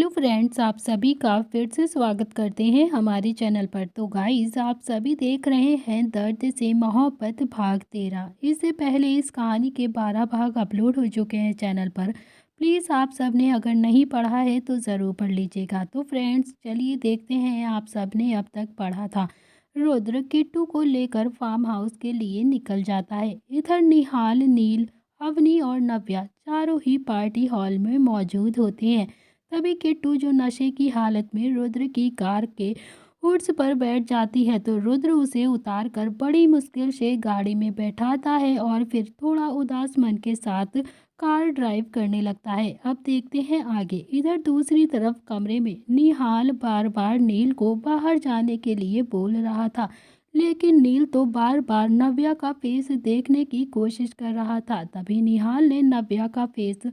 Hello friends, आप सभी का फिर से स्वागत करते हैं हमारे चैनल पर। तो गाइस, आप सभी देख रहे हैं दर्द से मोहब्बत भाग 13। इससे पहले इस कहानी के 12 भाग अपलोड हो चुके हैं चैनल पर। प्लीज़ आप सब ने अगर नहीं पढ़ा है तो ज़रूर पढ़ लीजिएगा। तो फ्रेंड्स, चलिए देखते हैं आप सब ने अब तक पढ़ा था। रुद्र किट्टू को लेकर फार्म हाउस के लिए निकल जाता है। इधर निहाल, नील, अवनी और नव्या चारों ही पार्टी हॉल में मौजूद होते हैं। तभी किट्टू, जो नशे की हालत में रुद्र की कार के हुड्स पर बैठ जाती है, तो रुद्र उसे उतार कर बड़ी मुश्किल से गाड़ी में बैठाता है और फिर थोड़ा उदास मन के साथ कार ड्राइव करने लगता है। अब देखते हैं आगे। इधर दूसरी तरफ कमरे में निहाल बार बार नील को बाहर जाने के लिए बोल रहा था, लेकिन नील तो बार बार नव्या का फेस देखने की कोशिश कर रहा था। तभी निहाल ने नव्या का फेस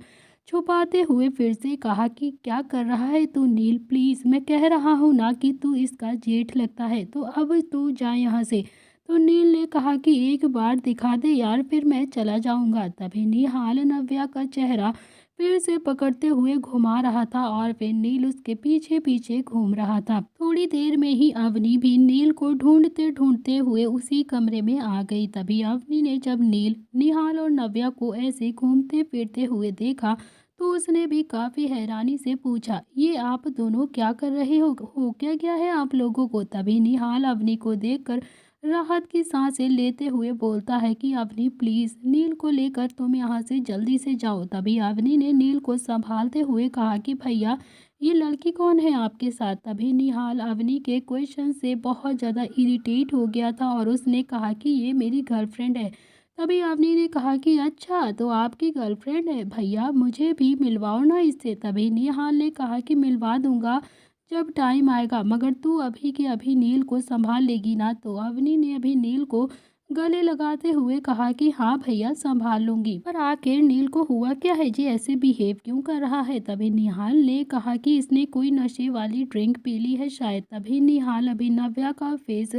छुपाते हुए फिर से कहा कि क्या कर रहा है तू नील, प्लीज़, मैं कह रहा हूँ ना कि तू इसका जेठ लगता है, तो अब तू जा यहाँ से। तो नील ने कहा कि एक बार दिखा दे यार, फिर मैं चला जाऊँगा। तभी निहाल नव्या का चेहरा फिर से पकड़ते हुए घुमा रहा था और फिर नील उसके पीछे पीछे घूम रहा था। थोड़ी देर में ही अवनी भी नील को ढूंढते ढूंढते हुए उसी कमरे में आ गई। तभी अवनी ने जब नील, निहाल और नव्या को ऐसे घूमते फिरते हुए देखा, तो उसने भी काफ़ी हैरानी से पूछा, ये आप दोनों क्या कर रहे हो क्या गया है आप लोगों को। तभी निहाल अवनी को देखकर राहत की सांसें लेते हुए बोलता है कि अवनी प्लीज़, नील को लेकर तुम यहाँ से जल्दी से जाओ। तभी अवनी ने नील को संभालते हुए कहा कि भैया, ये लड़की कौन है आपके साथ। तभी निहाल अवनी के क्वेश्चन से बहुत ज़्यादा इरिटेट हो गया था और उसने कहा कि ये मेरी गर्लफ्रेंड है। तभी अवनी ने कहा कि अच्छा, तो आपकी गर्लफ्रेंड है, भैया मुझे भी मिलवाओ ना इससे। तभी निहाल ने कहा कि मिलवा दूंगा जब टाइम आएगा, मगर तू अभी के अभी नील को संभाल लेगी ना। तो अवनी ने अभी नील को गले लगाते हुए कहा कि हाँ भैया, संभाल लूंगी। पर आखिर नील को हुआ क्या है जी, ऐसे बिहेव क्यों कर रहा है। तभी निहाल ने कहा कि इसने कोई नशे वाली ड्रिंक पी ली है शायद। तभी निहाल अभी नव्या का फेस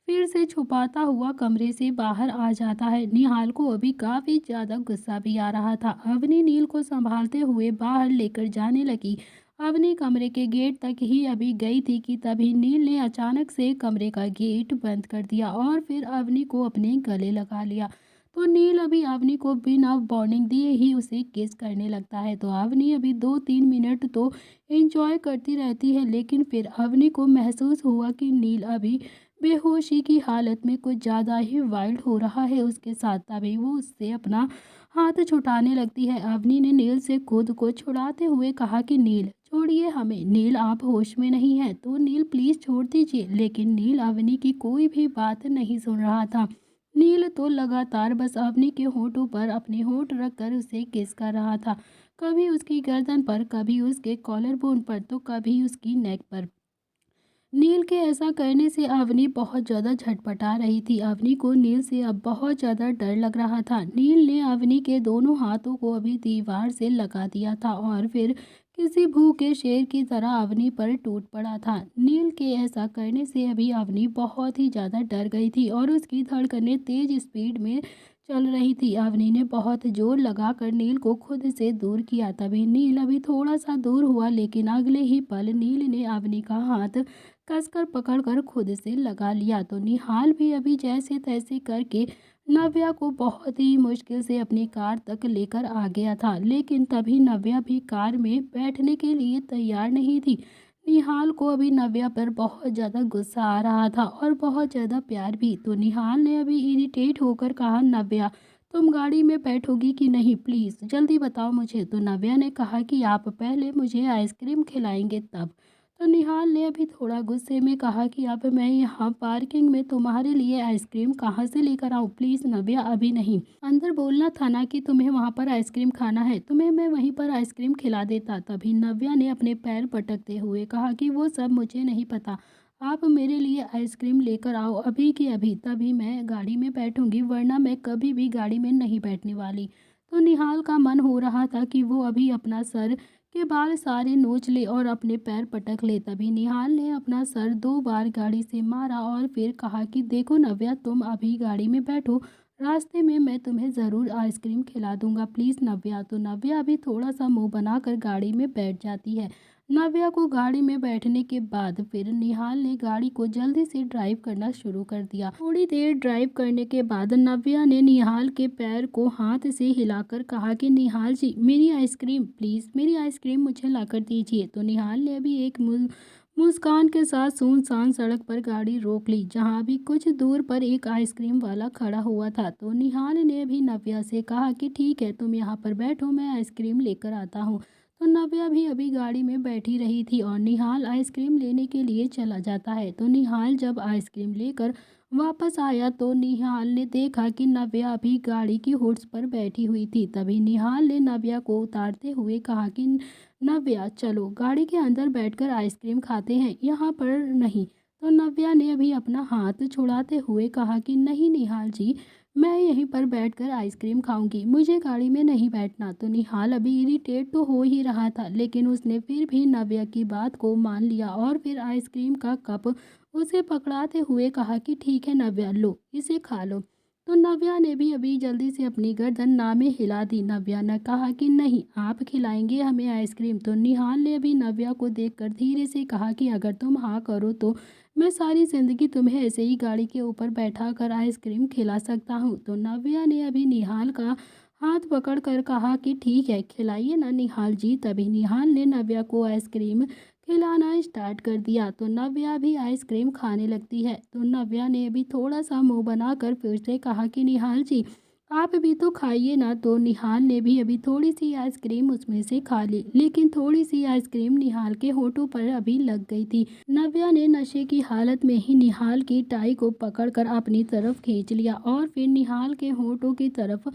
फिर से छुपाता हुआ कमरे से बाहर आ जाता है। निहाल को अभी काफ़ी ज़्यादा गुस्सा भी आ रहा था। अवनी नील को संभालते हुए बाहर लेकर जाने लगी। अवनी कमरे के गेट तक ही अभी गई थी कि तभी नील ने अचानक से कमरे का गेट बंद कर दिया और फिर अवनी को अपने गले लगा लिया। तो नील अभी अवनी को बिना वार्निंग दिए ही उसे किस करने लगता है। तो अवनी अभी 2-3 मिनट तो एंजॉय करती रहती है, लेकिन फिर अवनी को महसूस हुआ कि नील अभी बेहोशी की हालत में कुछ ज़्यादा ही वाइल्ड हो रहा है उसके साथ। तभी वो उससे अपना हाथ छुटाने लगती है। अवनी ने नील से खुद को छुड़ाते हुए कहा कि नील छोड़िए हमें, नील आप होश में नहीं है, तो नील प्लीज़ छोड़ दीजिए। लेकिन नील अवनी की कोई भी बात नहीं सुन रहा था। नील तो लगातार बस अवनी के होठों पर अपने होठ रखकर उसे किस कर रहा था, कभी उसकी गर्दन पर, कभी उसके कॉलर बोन पर, तो कभी उसकी नेक पर। नील के ऐसा करने से अवनी बहुत ज़्यादा झटपटा रही थी। अवनी को नील से अब बहुत ज़्यादा डर लग रहा था। नील ने अवनी के दोनों हाथों को अभी दीवार से लगा दिया था और फिर किसी भूखे शेर की तरह अवनी पर टूट पड़ा था। नील के ऐसा करने से अभी अवनी बहुत ही ज़्यादा डर गई थी और उसकी धड़कनें तेज स्पीड में चल रही थी। अवनी ने बहुत जोर लगाकर नील को खुद से दूर किया। तभी नील अभी थोड़ा सा दूर हुआ, लेकिन अगले ही पल नील ने अवनी का हाथ कसकर पकड़कर खुद से लगा लिया। तो निहाल भी अभी जैसे तैसे करके नव्या को बहुत ही मुश्किल से अपनी कार तक लेकर आ गया था, लेकिन तभी नव्या भी कार में बैठने के लिए तैयार नहीं थी। निहाल को अभी नव्या पर बहुत ज़्यादा गुस्सा आ रहा था और बहुत ज़्यादा प्यार भी। तो निहाल ने अभी इरिटेट होकर कहा, नव्या तुम गाड़ी में बैठोगी कि नहीं, प्लीज़ जल्दी बताओ मुझे। तो नव्या ने कहा कि आप पहले मुझे आइसक्रीम खिलाएंगे तब। तो निहाल ने अभी थोड़ा गुस्से में कहा कि अब मैं यहाँ पार्किंग में तुम्हारे लिए आइसक्रीम कहाँ से लेकर आऊँ, प्लीज़ नव्या अभी नहीं। अंदर बोलना था ना कि तुम्हें वहाँ पर आइसक्रीम खाना है, तुम्हें मैं वहीं पर आइसक्रीम खिला देता। तभी नव्या ने अपने पैर पटकते हुए कहा कि वो सब मुझे नहीं पता, आप मेरे लिए आइसक्रीम लेकर आओ अभी की अभी, तभी मैं गाड़ी में बैठूंगी, वरना मैं कभी भी गाड़ी में नहीं बैठने वाली। तो निहाल का मन हो रहा था कि वो अभी अपना सर के बाल सारे नोच ले और अपने पैर पटक ले। तभी निहाल ने अपना सर 2 बार गाड़ी से मारा और फिर कहा कि देखो नव्या, तुम अभी गाड़ी में बैठो, रास्ते में मैं तुम्हें ज़रूर आइसक्रीम खिला दूंगा, प्लीज़ नव्या। तो नव्या अभी थोड़ा सा मुंह बनाकर गाड़ी में बैठ जाती है। नव्या को गाड़ी में बैठने के बाद फिर निहाल ने गाड़ी को जल्दी से ड्राइव करना शुरू कर दिया। थोड़ी देर ड्राइव करने के बाद नव्या ने निहाल के पैर को हाथ से हिलाकर कहा कि निहाल जी, मेरी आइसक्रीम प्लीज़, मेरी आइसक्रीम मुझे लाकर दीजिए। तो निहाल ने अभी एक मुस्कान के साथ सुनसान सड़क पर गाड़ी रोक ली, जहाँ अभी कुछ दूर पर एक आइसक्रीम वाला खड़ा हुआ था। तो निहाल ने भी नव्या से कहा कि ठीक है, तुम यहाँ पर बैठो, मैं आइसक्रीम लेकर आता हूँ। तो नव्या भी अभी गाड़ी में बैठी रही थी और निहाल आइसक्रीम लेने के लिए चला जाता है। तो निहाल जब आइसक्रीम लेकर वापस आया तो निहाल ने देखा कि नव्या अभी गाड़ी की हुड्स पर बैठी हुई थी। तभी निहाल ने नव्या को उतारते हुए कहा कि नव्या, चलो गाड़ी के अंदर बैठकर आइसक्रीम खाते हैं, यहाँ पर नहीं। तो नव्या ने अभी अपना हाथ छुड़ाते हुए कहा कि नहीं निहाल जी, मैं यहीं पर बैठकर आइसक्रीम खाऊंगी, मुझे गाड़ी में नहीं बैठना। तो निहाल अभी इरिटेट तो हो ही रहा था, लेकिन उसने फिर भी नव्या की बात को मान लिया और फिर आइसक्रीम का कप उसे पकड़ाते हुए कहा कि ठीक है नव्या, लो इसे खा लो। तो नव्या ने भी अभी जल्दी से अपनी गर्दन ना में हिला दी। नव्या ने कहा कि नहीं, आप खिलाएंगे हमें आइसक्रीम। तो निहाल ने अभी नव्या को देखकर धीरे से कहा कि अगर तुम हाँ करो तो मैं सारी ज़िंदगी तुम्हें ऐसे ही गाड़ी के ऊपर बैठा कर आइसक्रीम खिला सकता हूँ। तो नव्या ने अभी निहाल का हाथ पकड़ कर कहा कि ठीक है, खिलाइए ना निहाल जी। तभी निहाल ने नव्या को आइसक्रीम खिलाना स्टार्ट कर दिया। तो नव्या भी आइसक्रीम खाने लगती है। तो नव्या ने अभी थोड़ा सा मुंह बनाकर फिर से कहा कि निहाल जी, आप भी तो खाइए ना। तो निहाल ने भी अभी थोड़ी सी आइसक्रीम उसमें से खा ली, लेकिन थोड़ी सी आइसक्रीम निहाल के होठों पर अभी लग गई थी। नव्या ने नशे की हालत में ही निहाल की टाई को पकड़कर अपनी तरफ खींच लिया और फिर निहाल के होठों की तरफ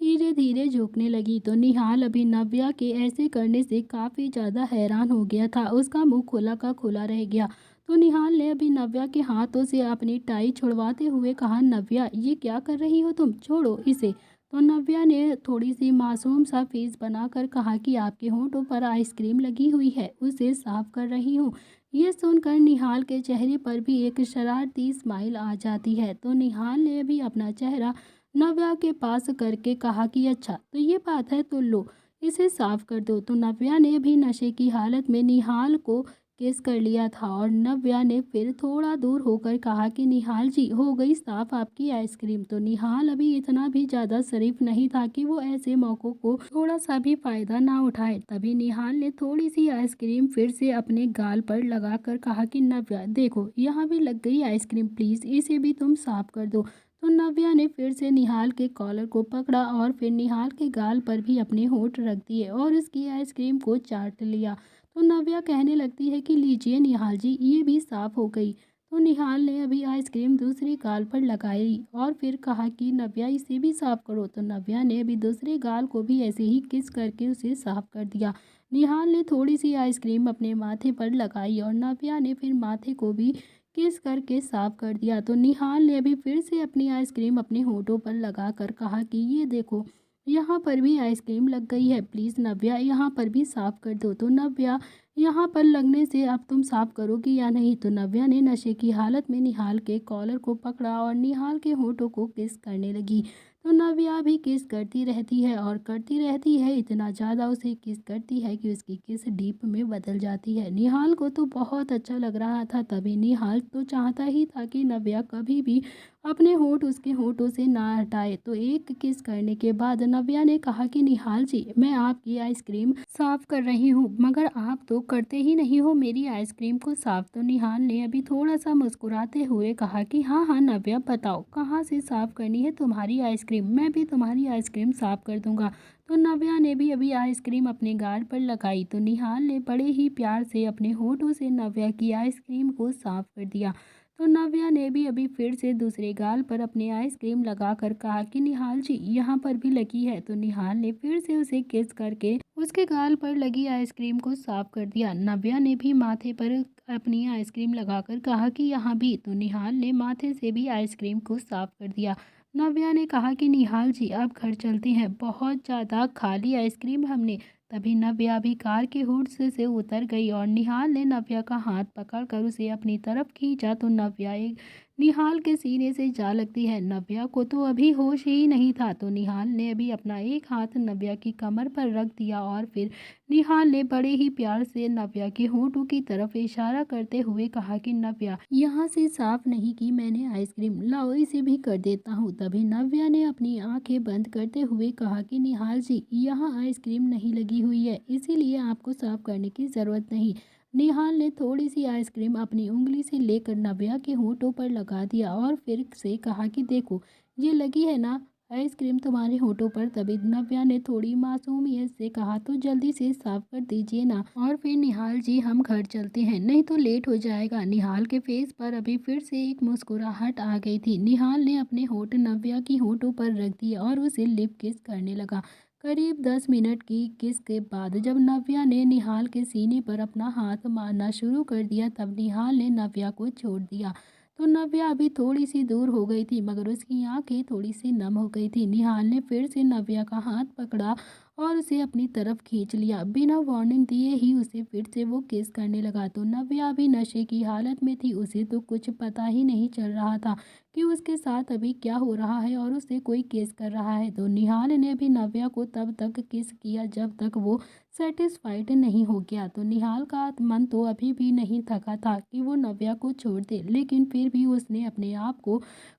धीरे धीरे झुकने लगी। तो निहाल अभी नव्या के ऐसे करने से काफ़ी ज़्यादा हैरान हो गया था, उसका मुंह खुला का खुला रह गया। तो निहाल ने अभी नव्या के हाथों से अपनी टाई छुड़वाते हुए कहा, नव्या ये क्या कर रही हो तुम, छोड़ो इसे। तो नव्या ने थोड़ी सी मासूम सा फेस बनाकर कहा कि आपके होंठों पर आइसक्रीम लगी हुई है, उसे साफ कर रही हूँ। ये सुनकर निहाल के चेहरे पर भी एक शरारती स्माइल आ जाती है। तो निहाल ने भी अपना चेहरा नव्या के पास करके कहा कि अच्छा तो ये बात है, तो लो इसे साफ कर दो। तो नव्या ने भी नशे की हालत में निहाल को किस कर लिया था और नव्या ने फिर थोड़ा दूर होकर कहा कि निहाल जी, हो गई साफ आपकी आइसक्रीम। तो निहाल अभी इतना भी ज़्यादा शरीफ नहीं था कि वो ऐसे मौक़ों को थोड़ा सा भी फ़ायदा ना उठाए। तभी निहाल ने थोड़ी सी आइसक्रीम फिर से अपने गाल पर लगाकर कहा कि नव्या देखो, यहाँ भी लग गई आइसक्रीम, प्लीज़ इसे भी तुम साफ कर दो। तो नव्या ने फिर से निहाल के कॉलर को पकड़ा और फिर निहाल के गाल पर भी अपने होंठ रख दिए और उसकी आइसक्रीम को चाट लिया। तो नव्या कहने लगती है कि लीजिए निहाल जी, ये भी साफ हो गई। तो निहाल ने अभी आइसक्रीम दूसरे गाल पर लगाई और फिर कहा कि नव्या इसे भी साफ करो। तो नव्या ने अभी दूसरे गाल को भी ऐसे ही किस करके उसे साफ कर दिया। निहाल ने थोड़ी सी आइसक्रीम अपने माथे पर लगाई और नव्या ने फिर माथे को भी किस करके साफ कर दिया। तो निहाल ने अभी फिर से अपनी आइसक्रीम अपने होठों पर लगाकर कहा कि ये देखो, यहाँ पर भी आइसक्रीम लग गई है, प्लीज़ नव्या यहाँ पर भी साफ कर दो। तो नव्या, यहाँ पर लगने से अब तुम साफ करोगी या नहीं। तो नव्या ने नशे की हालत में निहाल के कॉलर को पकड़ा और निहाल के होठों को किस करने लगी। तो नव्या भी किस करती रहती है और करती रहती है, इतना ज़्यादा उसे किस करती है कि उसकी किस डीप में बदल जाती है। निहाल को तो बहुत अच्छा लग रहा था। तभी निहाल तो चाहता ही था कि नव्या कभी भी अपने होंठ उसके होंठों से ना हटाए। तो एक किस करने के बाद नव्या ने कहा कि निहाल जी, मैं आपकी आइसक्रीम साफ कर रही हूँ, मगर आप तो करते ही नहीं हो मेरी आइसक्रीम को साफ। तो निहाल ने अभी थोड़ा सा मुस्कुराते हुए कहा कि हाँ हाँ नव्या, बताओ कहाँ से साफ करनी है तुम्हारी आइसक्रीम, मैं भी तुम्हारी आइसक्रीम साफ कर दूंगा। तो नव्या ने भी अभी आइसक्रीम अपने गाल पर लगाई। तो निहाल ने बड़े ही प्यार से अपने होठों से नव्या की आइसक्रीम को साफ कर दिया। तो नव्या ने भी अभी फिर से दूसरे गाल पर अपने आइसक्रीम लगाकर कहा कि निहाल जी, यहाँ पर भी लगी है। तो निहाल ने फिर से उसे किस करके उसके गाल पर लगी आइसक्रीम को साफ कर दिया। नव्या ने भी माथे पर अपनी आइसक्रीम लगाकर कहा कि यहाँ भी। तो निहाल ने माथे से भी आइसक्रीम को साफ कर दिया। नव्या ने कहा कि निहाल जी, अब घर चलते हैं, बहुत ज़्यादा खा ली आइसक्रीम हमने, तभी नव्या भी कार के हुड से उतर गई और निहाल ने नव्या का हाथ पकड़कर उसे अपनी तरफ खींचा तो नव्या एक निहाल के सीने से जा लगती है। नव्या को तो अभी होश ही नहीं था तो निहाल ने अभी अपना एक हाथ नव्या की कमर पर रख दिया और फिर निहाल ने बड़े ही प्यार से नव्या के होठों की तरफ इशारा करते हुए कहा कि नव्या, यहाँ से साफ नहीं की मैंने आइसक्रीम, लाओ इसे भी कर देता हूँ। तभी नव्या ने अपनी आंखें बंद करते हुए कहा कि निहाल जी, यहाँ आइसक्रीम नहीं लगी हुई है, इसीलिए आपको साफ करने की ज़रूरत नहीं। निहाल ने थोड़ी सी आइसक्रीम अपनी उंगली से लेकर नव्या के होठों पर लगा दिया और फिर से कहा कि देखो, ये लगी है ना आइसक्रीम तुम्हारे होठों पर। तभी नव्या ने थोड़ी मासूमियत से कहा तो जल्दी से साफ कर दीजिए ना, और फिर निहाल जी हम घर चलते हैं, नहीं तो लेट हो जाएगा। निहाल के फेस पर अभी फिर से एक मुस्कुराहट आ गई थी। निहाल ने अपने होठ नव्या की होठों पर रख दिए और उसे लिप किस करने लगा। करीब 10 मिनट की किस के बाद जब नव्या ने निहाल के सीने पर अपना हाथ मारना शुरू कर दिया तब निहाल ने नव्या को छोड़ दिया। तो नव्या अभी थोड़ी सी दूर हो गई थी मगर उसकी आंखें थोड़ी सी नम हो गई थी। निहाल ने फिर से नव्या का हाथ पकड़ा और उसे अपनी तरफ खींच लिया। बिना वार्निंग दिए ही उसे फिर से वो किस करने लगा। तो नव्या अभी नशे की हालत में थी, उसे तो कुछ पता ही नहीं चल रहा था कि उसके साथ अभी क्या हो रहा है और उसे कोई किस कर रहा है। तो निहाल ने भी नव्या को तब तक किस किया जब तक वो सेटिस्फाइड नहीं हो गया। तो निहाल का मन तो अभी भी नहीं थका था कि वो नव्या को छोड़ दे, लेकिन फिर भी उसने अपने आप को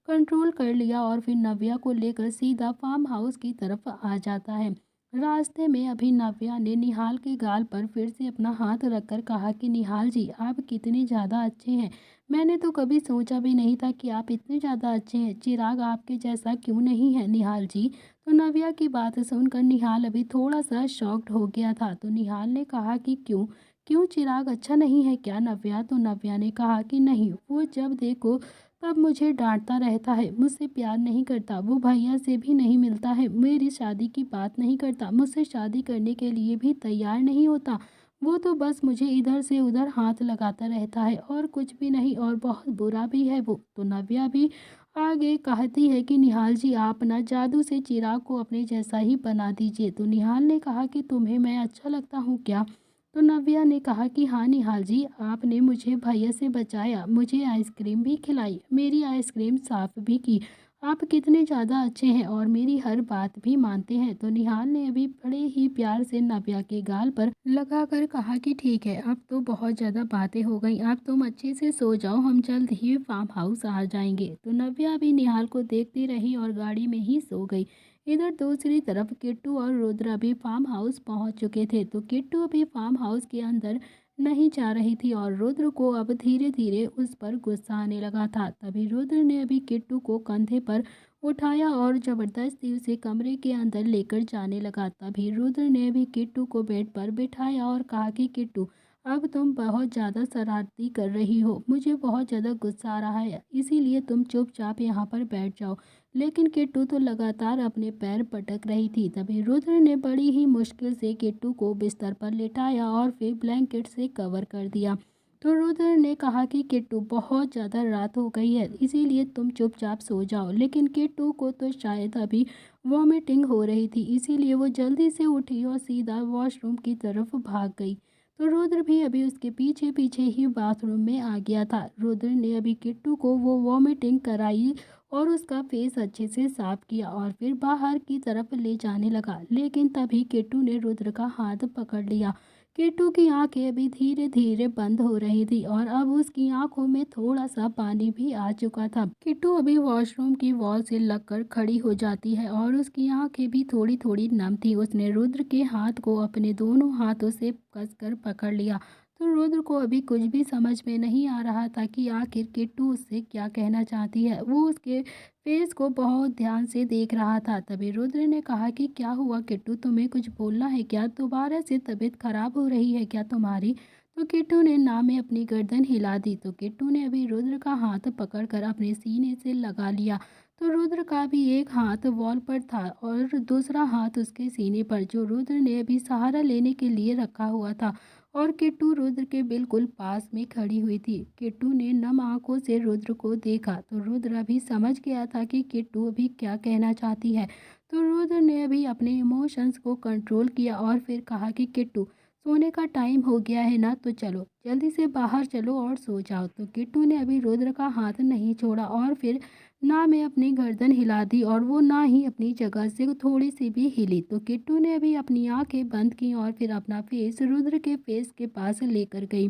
कंट्रोल कर लिया और फिर नव्या को लेकर सीधा फार्म हाउस की तरफ आ जाता है। रास्ते में अभी नव्या ने निहाल के गाल पर फिर से अपना हाथ रखकर कहा कि निहाल जी, आप कितने ज़्यादा अच्छे हैं, मैंने तो कभी सोचा भी नहीं था कि आप इतने ज़्यादा अच्छे हैं। चिराग आपके जैसा क्यों नहीं है निहाल जी। तो नव्या की बात सुनकर निहाल अभी थोड़ा सा शॉक्ड हो गया था। तो निहाल ने कहा कि क्यों क्यों चिराग अच्छा नहीं है क्या नव्या। तो नव्या ने कहा कि नहीं, वो जब देखो तब मुझे डांटता रहता है, मुझसे प्यार नहीं करता, वो भैया से भी नहीं मिलता है, मेरी शादी की बात नहीं करता, मुझसे शादी करने के लिए भी तैयार नहीं होता, वो तो बस मुझे इधर से उधर हाथ लगाता रहता है और कुछ भी नहीं, और बहुत बुरा भी है वो। तो नव्या भी आगे कहती है कि निहाल जी, आप ना जादू से चिराग को अपने जैसा ही बना दीजिए। तो निहाल ने कहा कि तुम्हें मैं अच्छा लगता हूँ क्या। तो नव्या ने कहा कि हाँ निहाल जी, आपने मुझे भैया से बचाया, मुझे आइसक्रीम भी खिलाई, मेरी आइसक्रीम साफ भी की, आप कितने ज़्यादा अच्छे हैं और मेरी हर बात भी मानते हैं। तो निहाल ने अभी बड़े ही प्यार से नव्या के गाल पर लगाकर कहा कि ठीक है, अब तो बहुत ज़्यादा बातें हो गई, अब तुम अच्छे से सो जाओ, हम जल्द ही फार्म हाउस आ जाएंगे। तो नव्या भी निहाल को देखती रही और गाड़ी में ही सो गई। इधर दूसरी तरफ किट्टू और रुद्र भी फार्म हाउस पहुंच चुके थे। तो किट्टू भी फार्म हाउस के अंदर नहीं जा रही थी और रुद्र को अब धीरे धीरे उस पर गुस्सा आने लगा था। तभी रुद्र ने अभी किट्टू को कंधे पर उठाया और जबरदस्ती उसे कमरे के अंदर लेकर जाने लगा। तभी रुद्र ने अभी किट्टू को बेड पर बिठाया और कहा कि किट्टू, अब तुम बहुत ज़्यादा शरारती कर रही हो, मुझे बहुत ज़्यादा गुस्सा आ रहा है, इसीलिए तुम चुपचाप यहाँ पर बैठ जाओ। लेकिन किट्टू तो लगातार अपने पैर पटक रही थी। तभी रुद्र ने बड़ी ही मुश्किल से किट्टू को बिस्तर पर लेटाया और फिर ब्लैंकेट से कवर कर दिया। तो रुद्र ने कहा कि किट्टू, बहुत ज़्यादा रात हो गई है, इसीलिए तुम चुपचाप सो जाओ। लेकिन किट्टू को तो शायद अभी वॉमिटिंग हो रही थी, इसीलिए वो जल्दी से उठी और सीधा वॉशरूम की तरफ भाग गई। तो रुद्र भी अभी उसके पीछे पीछे ही बाथरूम में आ गया था। रुद्र ने अभी किट्टू को वो वॉमिटिंग कराई और उसका फेस अच्छे से साफ किया और फिर बाहर की तरफ ले जाने लगा। लेकिन तभी किट्टू ने रुद्र का हाथ पकड़ लिया। किट्टू की आंखें अभी धीरे धीरे बंद हो रही थी और अब उसकी आंखों में थोड़ा सा पानी भी आ चुका था। किट्टू अभी वॉशरूम की वॉल से लगकर खड़ी हो जाती है और उसकी आंखें भी थोड़ी थोड़ी नम थी। उसने रुद्र के हाथ को अपने दोनों हाथों से कसकर पकड़ लिया। तो रुद्र को अभी कुछ भी समझ में नहीं आ रहा था कि आखिर किट्टू उससे क्या कहना चाहती है। वो उसके फेस को बहुत ध्यान से देख रहा था। तभी रुद्र ने कहा कि क्या हुआ किट्टू, तुम्हें कुछ बोलना है क्या, दोबारा से तबीयत खराब हो रही है क्या तुम्हारी। तो किट्टू ने ना में अपनी गर्दन हिला दी। तो किट्टू ने अभी रुद्र का हाथ पकड़कर अपने सीने से लगा लिया। तो रुद्र का भी एक हाथ वॉल पर था और दूसरा हाथ उसके सीने पर, जो रुद्र ने अभी सहारा लेने के लिए रखा हुआ था। और किट्टू रुद्र के बिल्कुल पास में खड़ी हुई थी। किट्टू ने नम आंखों से रुद्र को देखा तो रुद्र अभी समझ गया था कि किट्टू अभी क्या कहना चाहती है। तो रुद्र ने अभी अपने इमोशंस को कंट्रोल किया और फिर कहा कि किट्टू, सोने का टाइम हो गया है ना, तो चलो जल्दी से बाहर चलो और सो जाओ। तो किट्टू ने अभी रुद्र का हाथ नहीं छोड़ा और फिर ना मैं अपनी गर्दन हिला दी और वो ना ही अपनी जगह से थोड़ी सी भी हिली। तो किट्टू ने अभी अपनी आंखें बंद की और फिर अपना फेस रुद्र के फेस के पास लेकर गई,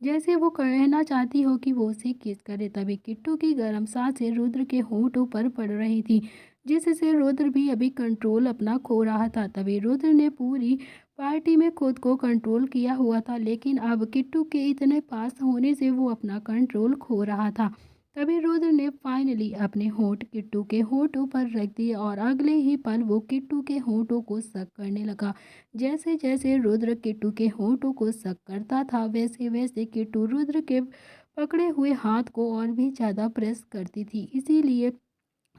जैसे वो कहना चाहती हो कि वो उसे किस करे। तभी किट्टू की गर्म सांसें रुद्र के होंठों पर पड़ रही थी, जिससे रुद्र भी अभी कंट्रोल अपना खो रहा था। तभी रुद्र ने पूरी पार्टी में खुद को कंट्रोल किया हुआ था, लेकिन अब किट्टू के इतने पास होने से वो अपना कंट्रोल खो रहा था। तभी रुद्र ने फाइनली अपने होंठ किट्टू के होंठों पर रख दिए और अगले ही पल वो किट्टू के होंठों को सक करने लगा। जैसे जैसे रुद्र किट्टू के होंठों को सक करता था, वैसे वैसे किट्टू रुद्र के पकड़े हुए हाथ को और भी ज़्यादा प्रेस करती थी। इसीलिए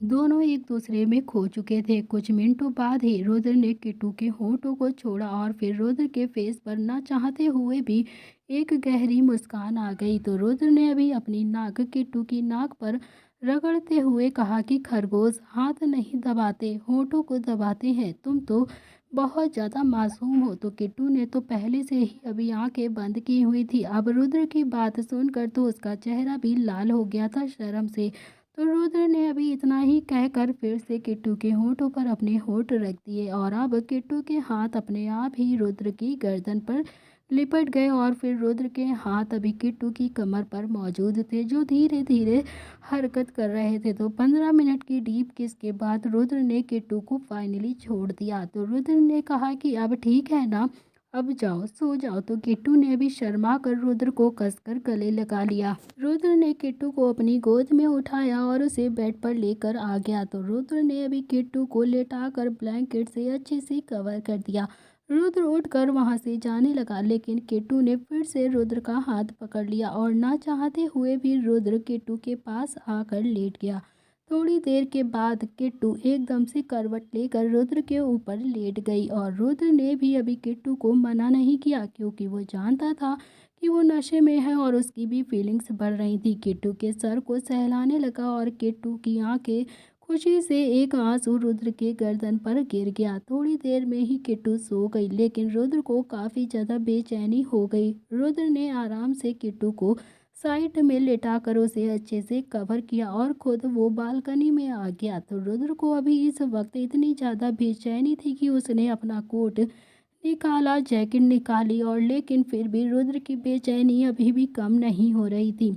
दोनों एक दूसरे में खो चुके थे। कुछ मिनटों बाद ही रुद्र ने किट्टू के होठों को छोड़ा और फिर रुद्र के फेस पर ना चाहते हुए भी एक गहरी मुस्कान आ गई। तो रुद्र ने अभी अपनी नाक किट्टू की नाक पर रगड़ते हुए कहा कि खरगोश हाथ नहीं दबाते, होठों को दबाते हैं, तुम तो बहुत ज़्यादा मासूम हो। तो किट्टू ने तो पहले से ही अभी आंखें बंद की हुई थी। अब रुद्र की बात सुनकर तो उसका चेहरा भी लाल हो गया था शर्म से। तो रुद्र ने अभी इतना ही कहकर फिर से किट्टू के होठों पर अपने होठ रख दिए और अब किट्टू के हाथ अपने आप ही रुद्र की गर्दन पर लिपट गए और फिर रुद्र के हाथ अभी किट्टू की कमर पर मौजूद थे, जो धीरे धीरे हरकत कर रहे थे। तो 15 मिनट की डीप किस के बाद रुद्र ने किट्टू को फाइनली छोड़ दिया। तो रुद्र ने कहा कि अब ठीक है ना, अब जाओ सो जाओ। तो किट्टू ने भी शर्मा कर रुद्र को कसकर गले लगा लिया। रुद्र ने किट्टू को अपनी गोद में उठाया और उसे बेड पर लेकर आ गया। तो रुद्र ने अभी किट्टू को लेटाकर ब्लैंकेट से अच्छे से कवर कर दिया। रुद्र उठकर वहां से जाने लगा, लेकिन किट्टू ने फिर से रुद्र का हाथ पकड़ लिया और ना चाहते हुए भी रुद्र किट्टू के पास आकर लेट गया। थोड़ी देर के बाद किट्टू एकदम से करवट लेकर रुद्र के ऊपर लेट गई और रुद्र ने भी अभी किट्टू को मना नहीं किया, क्योंकि वो जानता था कि वो नशे में है और उसकी भी फीलिंग्स बढ़ रही थी। किट्टू के सर को सहलाने लगा और किट्टू की आंखें खुशी से एक आंसू रुद्र के गर्दन पर गिर गया। थोड़ी देर में ही किट्टू सो गई, लेकिन रुद्र को काफ़ी ज़्यादा बेचैनी हो गई। रुद्र ने आराम से किट्टू को साइड में लेटाकर उसे अच्छे से कवर किया और खुद वो बालकनी में आ गया। तो रुद्र को अभी इस वक्त इतनी ज़्यादा बेचैनी थी कि उसने अपना कोट निकाला, जैकेट निकाली, और लेकिन फिर भी रुद्र की बेचैनी अभी भी कम नहीं हो रही थी।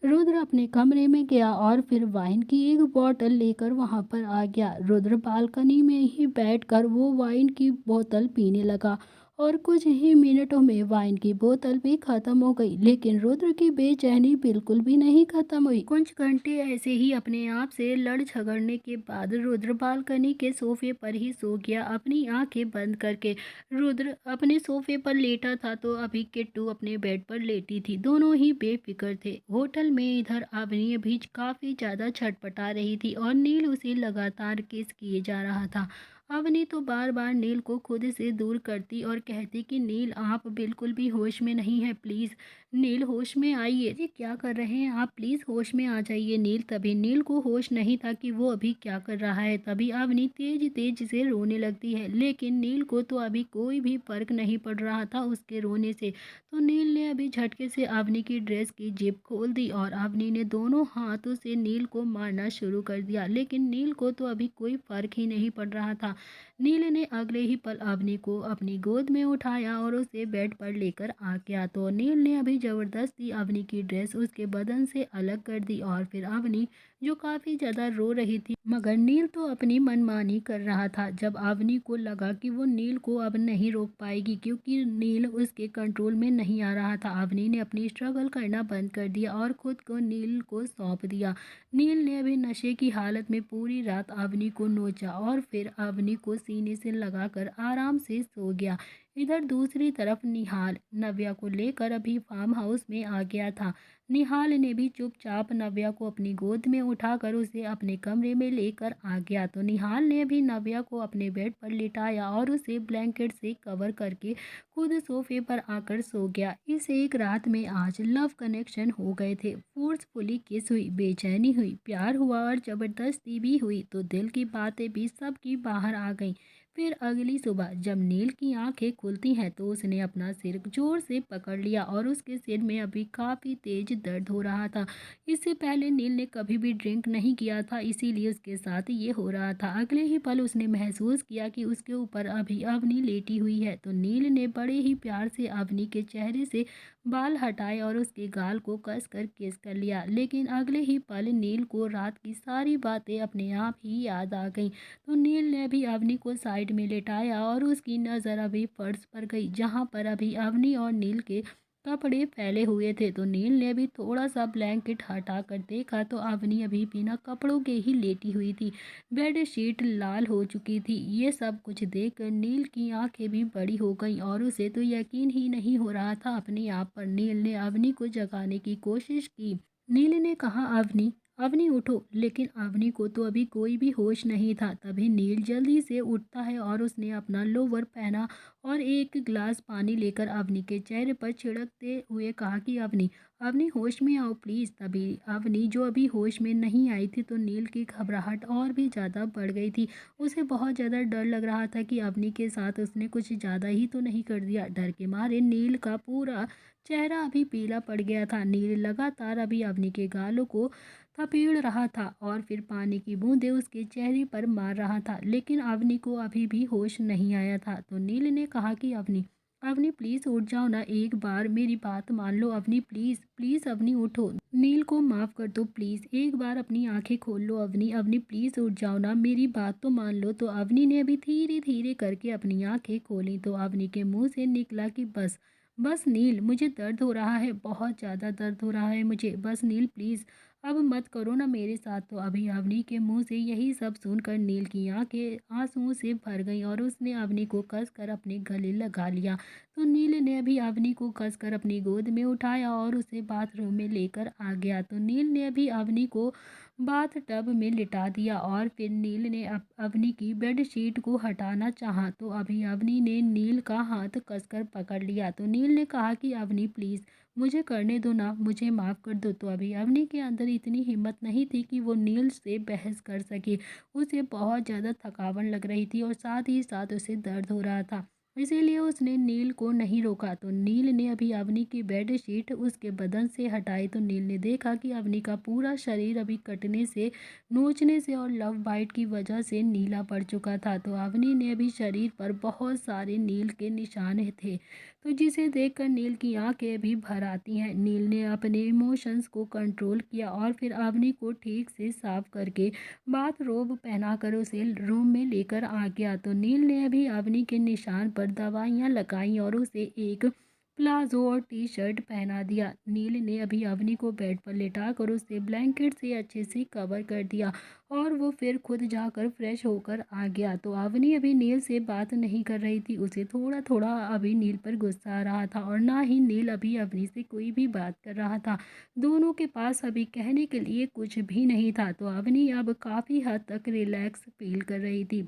रुद्र अपने कमरे में गया और फिर वाइन की एक बोतल लेकर वहां पर आ गया। रुद्र बालकनी में ही बैठकर वो वाइन की बोतल पीने लगा और कुछ ही मिनटों में वाइन की बोतल भी खत्म हो गई, लेकिन रुद्र की बेचैनी बिल्कुल भी नहीं खत्म हुई। कुछ घंटे ऐसे ही अपने आप से लड़ झगड़ने के बाद रुद्र बालकनी के सोफे पर ही सो गया, अपनी आंखें बंद करके। रुद्र अपने सोफे पर लेटा था तो अभी किट्टू अपने बेड पर लेटी थी। दोनों ही बेफिक्र थे। होटल में इधर अवनी भी काफी ज्यादा छटपटा रही थी और नील उसे लगातार किस किए जा रहा था। अवनी तो बार बार नील को खुद से दूर करती और कहती कि नील आप बिल्कुल भी होश में नहीं है, प्लीज नील होश में आइए। ये क्या कर रहे हैं आप, प्लीज होश में आ जाइए नील। तभी नील को होश नहीं था कि वो अभी क्या कर रहा है। तभी अवनी तेज तेज से रोने लगती है, लेकिन नील को तो अभी कोई भी फर्क नहीं पड़ रहा था उसके रोने से। तो नील ने अभी झटके से अवनी की ड्रेस की जिप खोल दी और अवनी ने दोनों हाथों से नील को मारना शुरू कर दिया, लेकिन नील को तो अभी कोई फर्क ही नहीं पड़ रहा था। नील ने अगले ही पल अवनी को अपनी गोद में उठाया और उसे बेड पर लेकर आ गया। तो नील ने अभी जबरदस्ती अवनी की ड्रेस उसके बदन से अलग कर दी और फिर अवनी जो काफी ज्यादा रो रही थी, मगर नील तो अपनी मनमानी कर रहा था। जब अवनी को लगा कि वो नील को अब नहीं रोक पाएगी क्योंकि नील उसके कंट्रोल में नहीं आ रहा था, अवनी ने अपनी स्ट्रगल करना बंद कर दिया और खुद को नील को सौंप दिया। नील ने अभी नशे की हालत में पूरी रात अवनी को नोचा और फिर अवनी को सीने से लगाकर आराम से सो गया। इधर दूसरी तरफ निहाल नव्या को लेकर अभी फार्म हाउस में आ गया था। निहाल ने भी चुपचाप नव्या को अपनी गोद में उठाकर उसे अपने कमरे में लेकर आ गया। तो निहाल ने भी नव्या को अपने बेड पर लिटाया और उसे ब्लैंकेट से कवर करके खुद सोफे पर आकर सो गया। इस एक रात में आज लव कनेक्शन हो गए थे, फोर्सफुली किस हुई, बेचैनी हुई, प्यार हुआ और जबरदस्ती भी हुई। तो दिल की बातें भी सबकी बाहर आ गईं। फिर अगली सुबह जब नील की आंखें खुलती हैं तो उसने अपना सिर जोर से पकड़ लिया और उसके सिर में अभी काफ़ी तेज दर्द हो रहा था। इससे पहले नील ने कभी भी ड्रिंक नहीं किया था, इसीलिए उसके साथ ये हो रहा था। अगले ही पल उसने महसूस किया कि उसके ऊपर अभी अवनी लेटी हुई है। तो नील ने बड़े ही प्यार से अवनी के चेहरे से बाल हटाए और उसके गाल को कसकर किस कर लिया। लेकिन अगले ही पल नील को रात की सारी बातें अपने आप ही याद आ गईं। तो नील ने भी अवनी को साइड में लेटाया और उसकी नज़र अभी फर्श पर गई जहां पर अभी अवनी और नील के कपड़े फैले हुए थे। तो नील ने भी थोड़ा सा ब्लैंकेट हटा कर देखा तो अवनी अभी बिना कपड़ों के ही लेटी हुई थी। बेड शीट लाल हो चुकी थी। ये सब कुछ देखकर नील की आंखें भी बड़ी हो गईं और उसे तो यकीन ही नहीं हो रहा था अपने आप पर। नील ने अवनी को जगाने की कोशिश की। नील ने कहा, अवनी अवनी उठो, लेकिन अवनी को तो अभी कोई भी होश नहीं था। तभी नील जल्दी से उठता है और उसने अपना लोवर पहना और एक गिलास पानी लेकर अवनी के चेहरे पर छिड़कते हुए कहा कि अवनी अवनी होश में आओ प्लीज़। तभी अवनी जो अभी होश में नहीं आई थी तो नील की घबराहट और भी ज़्यादा बढ़ गई थी। उसे बहुत ज़्यादा डर लग रहा था कि अवनी के साथ उसने कुछ ज़्यादा ही तो नहीं कर दिया। डर के मारे नील का पूरा चेहरा अभी पीला पड़ गया था। नील लगातार अभी अवनी के गालों को थपेड़ रहा था और फिर पानी की बूंदें उसके चेहरे पर मार रहा था, लेकिन अवनी को अभी भी होश नहीं आया था। तो नील ने कहा कि अवनी अवनी प्लीज़ उठ जाओ ना, एक बार मेरी बात मान लो अवनी, प्लीज़ प्लीज़ अवनी उठो, नील को माफ़ कर दो प्लीज़, एक बार अपनी आंखें खोल लो अवनी, अवनी प्लीज़ उठ जाओ ना, मेरी बात तो मान लो। तो अवनी ने अभी धीरे धीरे करके अपनी आंखें खोली। तो अवनी के मुंह से निकला कि बस बस नील, मुझे दर्द हो रहा है, बहुत ज़्यादा दर्द हो रहा है मुझे, बस नील प्लीज़ अब मत करो ना मेरे साथ। तो अभी अवनी के मुंह से यही सब सुनकर नील की आंखें आंसुओं से भर गईं और उसने अवनी को कसकर अपने गले लगा लिया। तो नील ने अभी अवनी को कसकर अपनी गोद में उठाया और उसे बाथरूम में लेकर आ गया। तो नील ने अभी अवनी को बाथ टब में लिटा दिया और फिर नील ने अवनी की बेड शीट को हटाना चाहा तो अभी अवनी ने नील का हाथ कसकर पकड़ लिया। तो नील ने कहा कि अवनी प्लीज़ मुझे करने दो ना, मुझे माफ़ कर दो। तो अभी अवनी के अंदर इतनी हिम्मत नहीं थी कि वो नील से बहस कर सके। उसे बहुत ज़्यादा थकावट लग रही थी और साथ ही साथ उसे दर्द हो रहा था, इसीलिए उसने नील को नहीं रोका। तो नील ने अभी अवनी की बेड शीट उसके बदन से हटाई तो नील ने देखा कि अवनी का पूरा शरीर अभी कटने से, नोचने से और लव बाइट की वजह से नीला पड़ चुका था। तो अवनी ने अभी शरीर पर बहुत सारे नील के निशान थे, तो जिसे देखकर नील की आंखें भी भर आती हैं। नील ने अपने इमोशंस को कंट्रोल किया और फिर अवनी को ठीक से साफ करके बाथरोब पहनाकर उसे रूम में लेकर आ गया। तो नील ने अभी अवनी के निशान पर दवाइयाँ लगाई और उसे एक प्लाजो और टी शर्ट पहना दिया। नील ने अभी अवनी को बेड पर लेटाकर उसे ब्लैंकेट से अच्छे से कवर कर दिया और वो फिर खुद जाकर फ्रेश होकर आ गया। तो अवनी अभी नील से बात नहीं कर रही थी, उसे थोड़ा थोड़ा अभी नील पर गुस्सा आ रहा था और ना ही नील अभी अवनी से कोई भी बात कर रहा था। दोनों के पास अभी कहने के लिए कुछ भी नहीं था। तो अवनी अब काफ़ी हद तक रिलैक्स फील कर रही थी।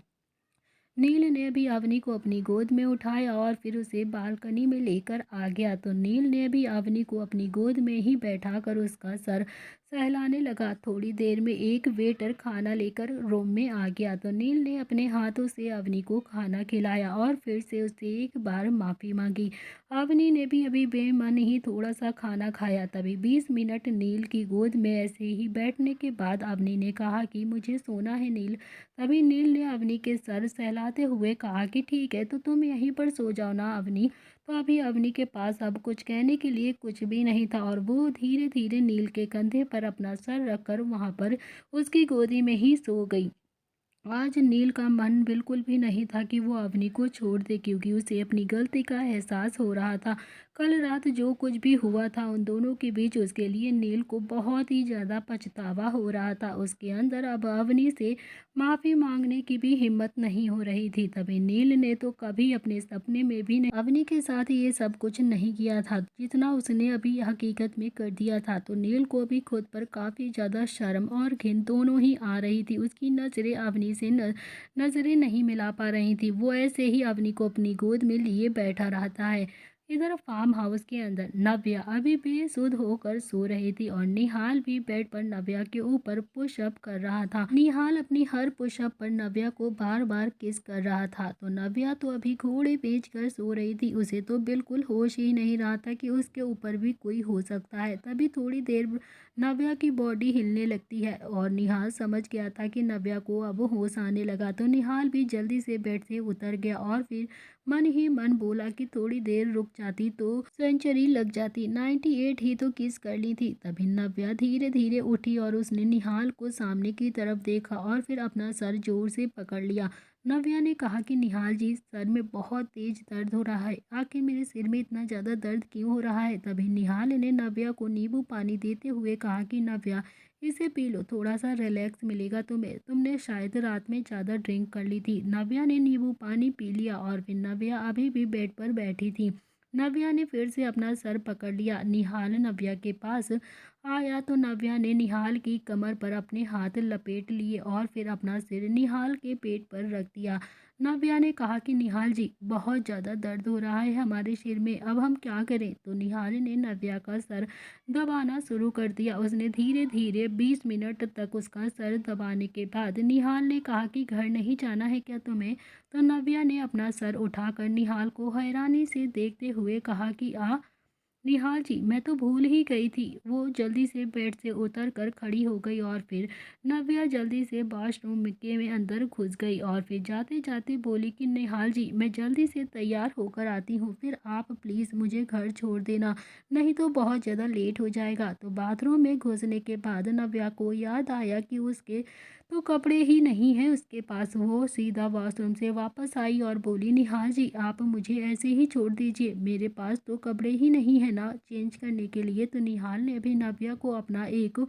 नील ने भी अवनी को अपनी गोद में उठाया और फिर उसे बालकनी में लेकर आ गया। तो नील ने भी अवनी को अपनी गोद में ही बैठाकर उसका सर सहलाने लगा। थोड़ी देर में एक वेटर खाना लेकर रूम में आ गया। तो नील ने अपने हाथों से अवनी को खाना खिलाया और फिर से उससे एक बार माफ़ी मांगी। अवनी ने भी अभी बेमन ही थोड़ा सा खाना खाया। तभी 20 मिनट नील की गोद में ऐसे ही बैठने के बाद अवनी ने कहा कि मुझे सोना है नील। तभी नील ने अवनी के सर सहलाते हुए कहा कि ठीक है, तो तुम यहीं पर सो जाओ ना अवनी। तो अभी अवनी के पास अब कुछ कहने के लिए कुछ भी नहीं था और वो धीरे धीरे नील के कंधे पर अपना सर रखकर वहाँ पर उसकी गोदी में ही सो गई। आज नील का मन बिल्कुल भी नहीं था कि वो अवनी को छोड़ दे, क्योंकि उसे अपनी गलती का एहसास हो रहा था। कल रात जो कुछ भी हुआ था उन दोनों के बीच, उसके लिए नील को बहुत ही ज़्यादा पछतावा हो रहा था। उसके अंदर अब अवनी से माफ़ी मांगने की भी हिम्मत नहीं हो रही थी। तभी नील ने तो कभी अपने सपने में भी नहीं अवनी के साथ ये सब कुछ नहीं किया था जितना उसने अभी हकीकत में कर दिया था। तो नील को भी खुद पर काफ़ी ज़्यादा शर्म और घिन दोनों ही आ रही थी। उसकी नज़रें अवनी से नज़रें नहीं मिला पा रही थी। वो ऐसे ही अवनी को अपनी गोद में लिए बैठा रहता है। इधर फार्म हाउस के अंदर नव्या अभी बेसुध होकर सो रही थी और निहाल भी बेड पर नव्या के ऊपर पुशअप कर रहा था। निहाल अपनी हर पुशअप पर नव्या को बार बार किस कर रहा था। तो नव्या तो अभी घोड़े बेच कर सो रही थी। उसे तो बिल्कुल होश ही नहीं रहा था कि उसके ऊपर भी कोई हो सकता है। तभी थोड़ी देर नव्या की बॉडी हिलने लगती है और निहाल समझ गया था कि नव्या को अब होश आने लगा। तो निहाल भी जल्दी से बेड से उतर गया और फिर मन ही मन बोला कि थोड़ी देर रुक जाती तो सेंचुरी लग जाती, 98 ही तो किस कर ली थी। तभी नव्या धीरे धीरे उठी और उसने निहाल को सामने की तरफ देखा और फिर अपना सर जोर से पकड़ लिया। नव्या ने कहा कि निहाल जी, सर में बहुत तेज दर्द हो रहा है, आखिर मेरे सिर में इतना ज़्यादा दर्द क्यों हो रहा है। तभी निहाल ने नव्या को नींबू पानी देते हुए कहा कि नव्या, इसे पी लो, थोड़ा सा रिलैक्स मिलेगा तुम्हें, तुमने शायद रात में ज़्यादा ड्रिंक कर ली थी। नव्या ने नींबू पानी पी लिया और फिर नव्या अभी भी बेड पर बैठी थी। नव्या ने फिर से अपना सर पकड़ लिया। निहाल नव्या के पास आया तो नव्या ने निहाल की कमर पर अपने हाथ लपेट लिए और फिर अपना सिर निहाल के पेट पर रख दिया। नव्या ने कहा कि निहाल जी, बहुत ज़्यादा दर्द हो रहा है हमारे सिर में, अब हम क्या करें। तो निहाल ने नव्या का सर दबाना शुरू कर दिया। उसने धीरे धीरे 20 मिनट तक उसका सर दबाने के बाद निहाल ने कहा कि घर नहीं जाना है क्या तुम्हें। तो नव्या ने अपना सर उठाकर निहाल को हैरानी से देखते हुए कहा कि निहाल जी, मैं तो भूल ही गई थी। वो जल्दी से बेड से उतर कर खड़ी हो गई और फिर नव्या जल्दी से वॉशरूम के में अंदर घुस गई और फिर जाते जाते बोली कि निहाल जी, मैं जल्दी से तैयार होकर आती हूँ, फिर आप प्लीज़ मुझे घर छोड़ देना, नहीं तो बहुत ज़्यादा लेट हो जाएगा। तो बाथरूम में घुसने के बाद नव्या को याद आया कि उसके तो कपड़े ही नहीं हैं उसके पास। वो सीधा वॉशरूम से वापस आई और बोली, निहाल जी, आप मुझे ऐसे ही छोड़ दीजिए, मेरे पास तो कपड़े ही नहीं है ना चेंज करने के लिए। तो निहाल ने भी नव्या को अपना एक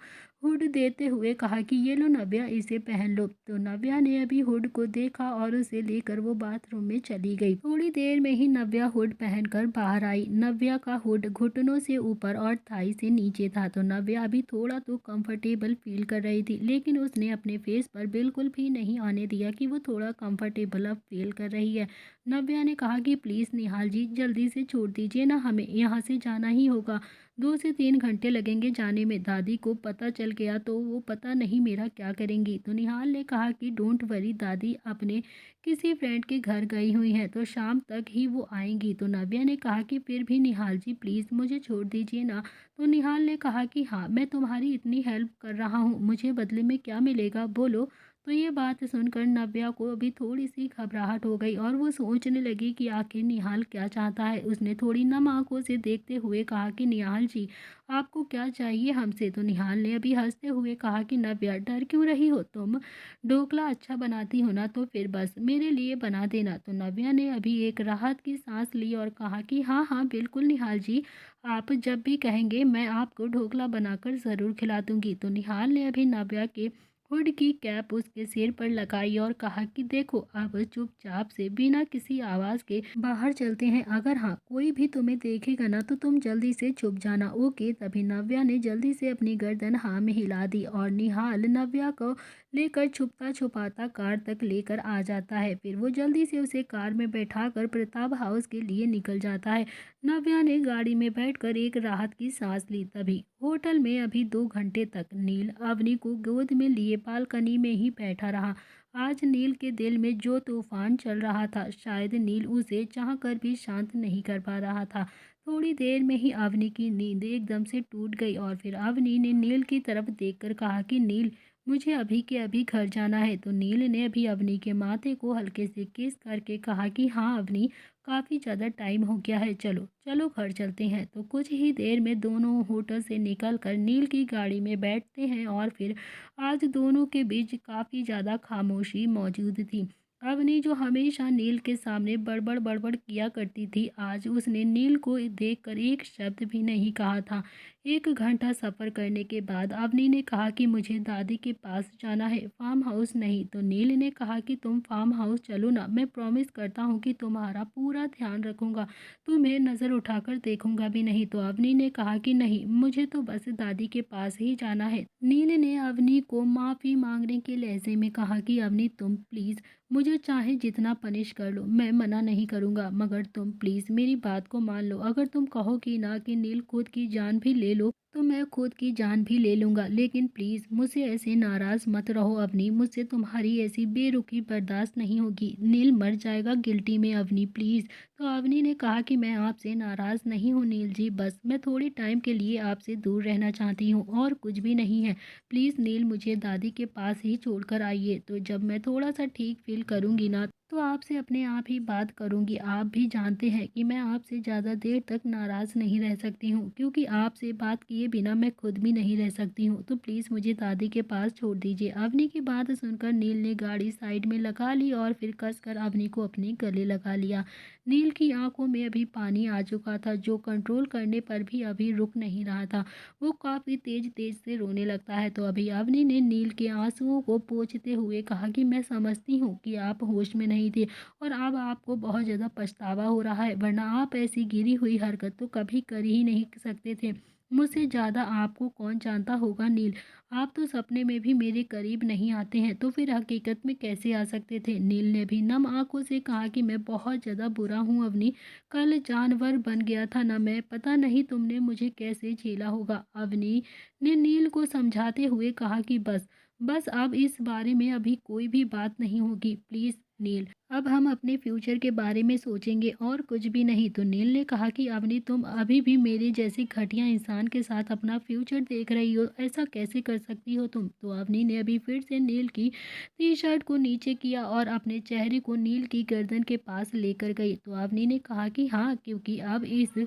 हुड देते हुए कहा कि ये लो नव्या, इसे पहन लो। तो नव्या ने अभी हुड को देखा और उसे लेकर वो बाथरूम में चली गई। थोड़ी देर में ही नव्या हुड पहनकर बाहर आई। नव्या का हुड घुटनों से ऊपर और थाई से नीचे था। तो नव्या अभी थोड़ा तो कंफर्टेबल फील कर रही थी, लेकिन उसने अपने फेस पर बिल्कुल भी नहीं आने दिया कि वो थोड़ा कंफर्टेबल अब फील कर रही है। नव्या ने कहा कि प्लीज़ निहाल जी, जल्दी से छोड़ दीजिए ना, हमें यहाँ से जाना ही होगा, 2 से 3 घंटे लगेंगे जाने में, दादी को पता चल गया तो वो पता नहीं मेरा क्या करेंगी। तो निहाल ने कहा कि डोंट वरी, दादी अपने किसी फ्रेंड के घर गई हुई हैं, तो शाम तक ही वो आएंगी। तो नव्या ने कहा कि फिर भी निहाल जी, प्लीज़ मुझे छोड़ दीजिए ना। तो निहाल ने कहा कि हाँ, मैं तुम्हारी इतनी हेल्प कर रहा हूँ, मुझे बदले में क्या मिलेगा बोलो। तो ये बात सुनकर नव्या को अभी थोड़ी सी घबराहट हो गई और वो सोचने लगी कि आखिर निहाल क्या चाहता है। उसने थोड़ी नम आंखों से देखते हुए कहा कि निहाल जी, आपको क्या चाहिए हमसे। तो निहाल ने अभी हंसते हुए कहा कि नव्या, डर क्यों रही हो तुम, ढोकला अच्छा बनाती हो ना, तो फिर बस मेरे लिए बना देना। तो नव्या ने अभी एक राहत की सांस ली और कहा कि हाँ हाँ बिल्कुल निहाल जी, आप जब भी कहेंगे मैं आपको ढोकला बनाकर ज़रूर खिला दूंगी। तो निहाल ने अभी नव्या के हुड की कैप उसके सिर पर लगाई और कहा कि देखो, अब चुपचाप से बिना किसी आवाज़ के बाहर चलते हैं, अगर हाँ कोई भी तुम्हें देखेगा ना तो तुम जल्दी से छुप जाना, ओके। तभी नव्या ने जल्दी से अपनी गर्दन हाँ में हिला दी और निहाल नव्या को लेकर छुपता छुपाता कार तक लेकर आ जाता है। फिर वो जल्दी से उसे कार में बैठाकर प्रताप हाउस के लिए निकल जाता है। नव्या ने गाड़ी में बैठकर एक राहत की सांस ली। तभी होटल में अभी 2 घंटे तक नील अवनी को गोद में लिए बालकनी में ही बैठा रहा। आज नील के दिल में जो तूफान चल रहा था, शायद नील उसे चाहकर भी शांत नहीं कर पा रहा था। थोड़ी देर में ही अवनी की नींद एकदम से टूट गई और फिर अवनी ने नील की तरफ देखकर कहा कि नील, मुझे अभी के अभी घर जाना है। तो नील ने अभी अवनी के माथे को हल्के से किस करके कहा कि हाँ अवनी, काफ़ी ज़्यादा टाइम हो गया है, चलो चलो घर चलते हैं। तो कुछ ही देर में दोनों होटल से निकल कर नील की गाड़ी में बैठते हैं और फिर आज दोनों के बीच काफ़ी ज़्यादा खामोशी मौजूद थी। अवनी जो हमेशा नील के सामने बड़बड़ बड़बड़ किया करती थी, आज उसने नील को देखकर एक शब्द भी नहीं कहा था। 1 घंटा सफ़र करने के बाद अवनी ने कहा कि मुझे दादी के पास जाना है, फार्म हाउस नहीं। तो नील ने कहा कि तुम फार्म हाउस चलो ना, मैं प्रॉमिस करता हूँ कि तुम्हारा पूरा ध्यान रखूँगा, तुम्हें नज़र उठाकर देखूंगा भी नहीं। तो अवनी ने कहा कि नहीं, मुझे तो बस दादी के पास ही जाना है। नील ने अवनी को माफ़ी मांगने के लहजे में कहा कि अवनी तुम प्लीज़ मुझे चाहे जितना पनिश कर लो, मैं मना नहीं करूँगा, मगर तुम प्लीज़ मेरी बात को मान लो। अगर तुम कहोगी ना कि नील खुद की जान भी ले लो, तो मैं खुद की जान भी ले लूँगा, लेकिन प्लीज़ मुझसे ऐसे नाराज़ मत रहो अवनी, मुझसे तुम्हारी ऐसी बेरुखी बर्दाश्त नहीं होगी। नील मर जाएगा गिल्टी में अवनी, प्लीज़। तो अवनी ने कहा कि मैं आपसे नाराज़ नहीं हूँ नील जी, बस मैं थोड़ी टाइम के लिए आपसे दूर रहना चाहती हूँ और कुछ भी नहीं है। प्लीज़ नील मुझे दादी के पास ही छोड़कर आइए, तो जब मैं थोड़ा सा ठीक फील करूँगी ना, तो आपसे अपने आप ही बात करूँगी। आप भी जानते हैं कि मैं आपसे ज़्यादा देर तक नाराज़ नहीं रह सकती हूँ, क्योंकि आपसे बात किए बिना मैं खुद भी नहीं रह सकती हूँ। तो प्लीज़ मुझे दादी के पास छोड़ दीजिए। अवनी की बात सुनकर नील ने गाड़ी साइड में लगा ली और फिर कसकर अवनी को अपने गले लगा लिया। नील की आंखों में अभी पानी आ चुका था, जो कंट्रोल करने पर भी अभी रुक नहीं रहा था। वो काफ़ी तेज तेज से रोने लगता है। तो अभी अवनी ने नील के आंसुओं को पोंछते हुए कहा कि मैं समझती हूँ कि आप होश में नहीं थे और अब आपको बहुत ज़्यादा पछतावा हो रहा है, वरना आप ऐसी गिरी हुई हरकत तो कभी कर ही नहीं सकते थे। मुझसे ज़्यादा आपको कौन जानता होगा नील, आप तो सपने में भी मेरे करीब नहीं आते हैं, तो फिर हकीकत में कैसे आ सकते थे। नील ने भी नम आंखों से कहा कि मैं बहुत ज़्यादा बुरा हूँ अवनी, कल जानवर बन गया था ना मैं, पता नहीं तुमने मुझे कैसे झेला होगा। अवनी ने नील को समझाते हुए कहा कि बस बस अब इस बारे में अभी कोई भी बात नहीं होगी, प्लीज़ नील, अब हम अपने फ्यूचर के बारे में सोचेंगे और कुछ भी नहीं। तो नील ने कहा कि अवनी तुम अभी भी मेरे जैसे घटिया इंसान के साथ अपना फ्यूचर देख रही हो, ऐसा कैसे कर सकती हो तुम। तो अवनी ने अभी फिर से नील की टी शर्ट को नीचे किया और अपने चेहरे को नील की गर्दन के पास लेकर गई। तो अवनी ने कहा कि हाँ, क्योंकि अब इस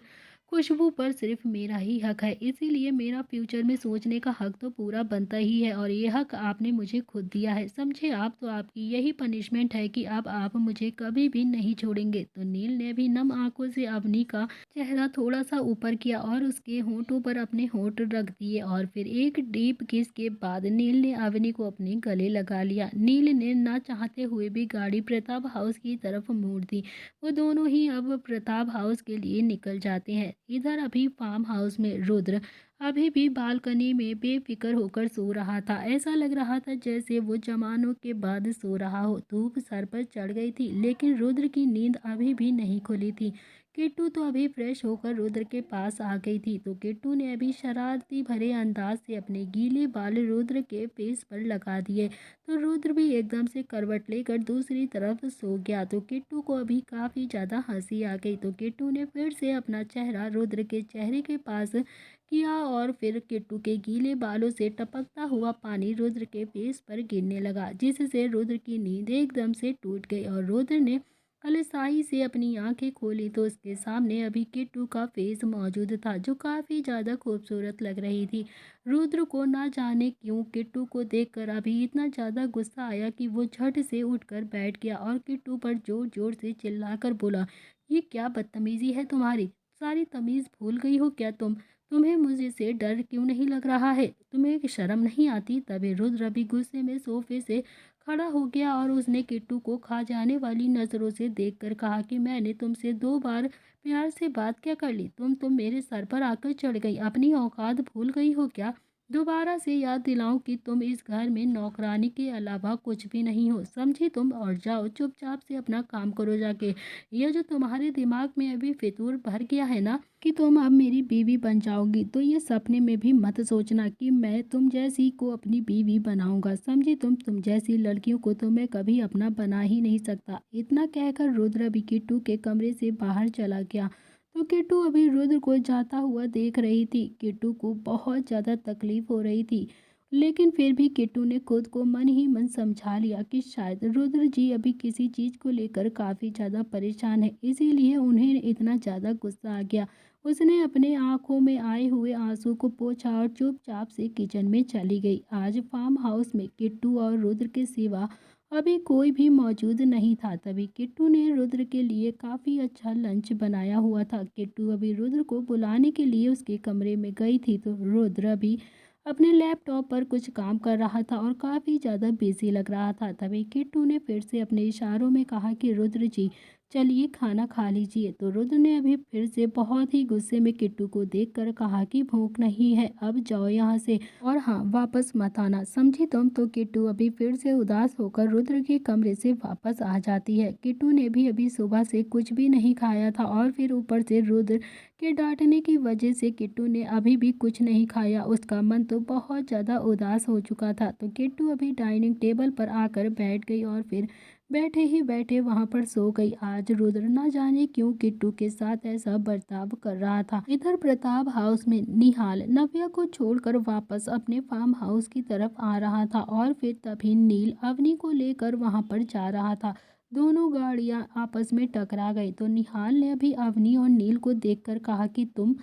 खुशबू पर सिर्फ मेरा ही हक है, इसीलिए मेरा फ्यूचर में सोचने का हक तो पूरा बनता ही है और ये हक आपने मुझे खुद दिया है, समझे आप। तो आपकी यही पनिशमेंट है कि अब आप मुझे कभी भी नहीं छोड़ेंगे। तो नील ने भी नम आंखों से अवनी का चेहरा थोड़ा सा ऊपर किया और उसके होंठों पर अपने होंठ रख दिए और फिर एक डीप किस के बाद नील ने अवनी को अपने गले लगा लिया। नील ने ना चाहते हुए भी गाड़ी प्रताप हाउस की तरफ मोड़ दी। वो दोनों ही अब प्रताप हाउस के लिए निकल जाते हैं। इधर अभी फार्म हाउस में रुद्र अभी भी बालकनी में बेफिक्र होकर सो रहा था। ऐसा लग रहा था जैसे वो जमानों के बाद सो रहा हो। धूप सर पर चढ़ गई थी, लेकिन रुद्र की नींद अभी भी नहीं खुली थी। किट्टू तो अभी फ्रेश होकर रुद्र के पास आ गई थी। तो किट्टू ने अभी शरारती भरे अंदाज से अपने गीले बाल रुद्र के फेस पर लगा दिए। तो रुद्र भी एकदम से करवट लेकर दूसरी तरफ सो गया। तो किट्टू को अभी काफ़ी ज़्यादा हंसी आ गई। तो किट्टू ने फिर से अपना चेहरा रुद्र के चेहरे के पास किया और फिर किट्टू के गीले बालों से टपकता हुआ पानी रुद्र के फेस पर गिरने लगा, जिससे रुद्र की नींद एकदम से टूट गई और रुद्र ने अलसाई से अपनी आंखें खोली तो उसके सामने अभी किट्टू का फेस मौजूद था, जो काफ़ी ज़्यादा खूबसूरत लग रही थी। रुद्र को ना जाने क्यों किट्टू को देखकर अभी इतना ज़्यादा गुस्सा आया कि वो झट से उठकर बैठ गया और किट्टू पर जोर जोर से चिल्लाकर बोला, ये क्या बदतमीज़ी है तुम्हारी, सारी तमीज़ भूल गई हो क्या तुम, तुम्हें मुझे से डर क्यों नहीं लग रहा है, तुम्हें शर्म नहीं आती। तभी रुद्र अभी गुस्से में सोफे से खड़ा हो गया और उसने किट्टू को खा जाने वाली नज़रों से देखकर कहा कि मैंने तुमसे 2 बार प्यार से बात क्या कर ली, तुम मेरे सर पर आकर चढ़ गई, अपनी औकात भूल गई हो क्या। दोबारा से याद दिलाऊं कि तुम इस घर में नौकरानी के अलावा कुछ भी नहीं हो, समझी तुम, और जाओ चुपचाप से अपना काम करो जाके। ये जो तुम्हारे दिमाग में अभी फितूर भर गया है ना कि तुम अब मेरी बीवी बन जाओगी, तो ये सपने में भी मत सोचना कि मैं तुम जैसी को अपनी बीवी बनाऊंगा, समझी तुम जैसी लड़कियों को तो मैं कभी अपना बना ही नहीं सकता। इतना कहकर रुद्र भी किट्टू के कमरे से बाहर चला गया। तो किट्टू अभी रुद्र को जाता हुआ देख रही थी। किट्टू को बहुत ज़्यादा तकलीफ हो रही थी। लेकिन फिर भी किट्टू ने खुद को मन ही मन समझा लिया कि शायद रुद्र जी अभी किसी चीज़ को लेकर काफ़ी ज़्यादा परेशान है, इसीलिए उन्हें इतना ज़्यादा गुस्सा आ गया। उसने अपने आंखों में आए हुए आंसू को पोंछा और चुपचाप से किचन में चली गई। आज फार्म हाउस में किट्टू और रुद्र के सिवा अभी कोई भी मौजूद नहीं था। तभी किट्टू ने रुद्र के लिए काफ़ी अच्छा लंच बनाया हुआ था। किट्टू अभी रुद्र को बुलाने के लिए उसके कमरे में गई थी तो रुद्र अभी अपने लैपटॉप पर कुछ काम कर रहा था और काफ़ी ज़्यादा बिजी लग रहा था। तभी किट्टू ने फिर से अपने इशारों में कहा कि रुद्र जी चलिए खाना खा लीजिए। तो रुद्र ने अभी फिर से बहुत ही गुस्से में किट्टू को देखकर कहा कि भूख नहीं है, अब जाओ यहाँ से, और हाँ वापस मत आना, समझी तुम। तो किट्टू अभी फिर से उदास होकर रुद्र के कमरे से वापस आ जाती है। किट्टू ने भी अभी सुबह से कुछ भी नहीं खाया था और फिर ऊपर से रुद्र के डांटने की वजह से किट्टू ने अभी भी कुछ नहीं खाया। उसका मन तो बहुत ज़्यादा उदास हो चुका था। तो किट्टू अभी डाइनिंग टेबल पर आकर बैठ गई और फिर बैठे ही बैठे वहां पर सो गई। आज रुद्र न जाने क्यों किट्टू के साथ ऐसा बर्ताव कर रहा था। इधर प्रताप हाउस में निहाल नव्या को छोड़कर वापस अपने फार्म हाउस की तरफ आ रहा था और फिर तभी नील अवनी को लेकर वहां पर जा रहा था। दोनों गाड़ियां आपस में टकरा गई तो निहाल ने अभी अवनी और नील को देखकर कहा कि तुम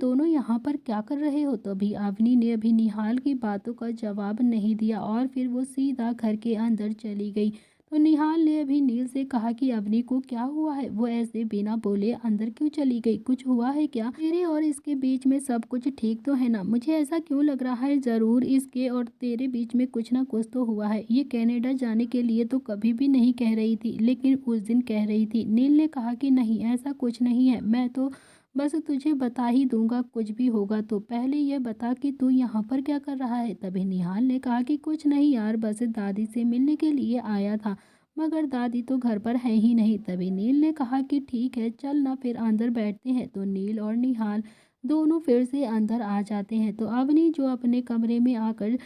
दोनों यहाँ पर क्या कर रहे हो। तो अभी अवनी ने अभी निहाल की बातों का जवाब नहीं दिया और फिर वो सीधा घर के अंदर चली गई। तो निहाल ने अभी नील से कहा कि अवनी को क्या हुआ है, वो ऐसे बिना बोले अंदर क्यों चली गई, कुछ हुआ है क्या, तेरे और इसके बीच में सब कुछ ठीक तो है ना। मुझे ऐसा क्यों लग रहा है जरूर इसके और तेरे बीच में कुछ ना कुछ तो हुआ है। ये कनाडा जाने के लिए तो कभी भी नहीं कह रही थी लेकिन उस दिन कह रही थी। नील ने कहा कि नहीं ऐसा कुछ नहीं है, मैं तो बस तुझे बता ही दूंगा, कुछ भी होगा तो पहले ये बता कि तू यहाँ पर क्या कर रहा है। तभी निहाल ने कहा कि कुछ नहीं यार, बस दादी से मिलने के लिए आया था, मगर दादी तो घर पर है ही नहीं। तभी नील ने कहा कि ठीक है चल ना फिर अंदर बैठते हैं। तो नील और निहाल दोनों फिर से अंदर आ जाते हैं। तो अवनी जो अपने कमरे में आकर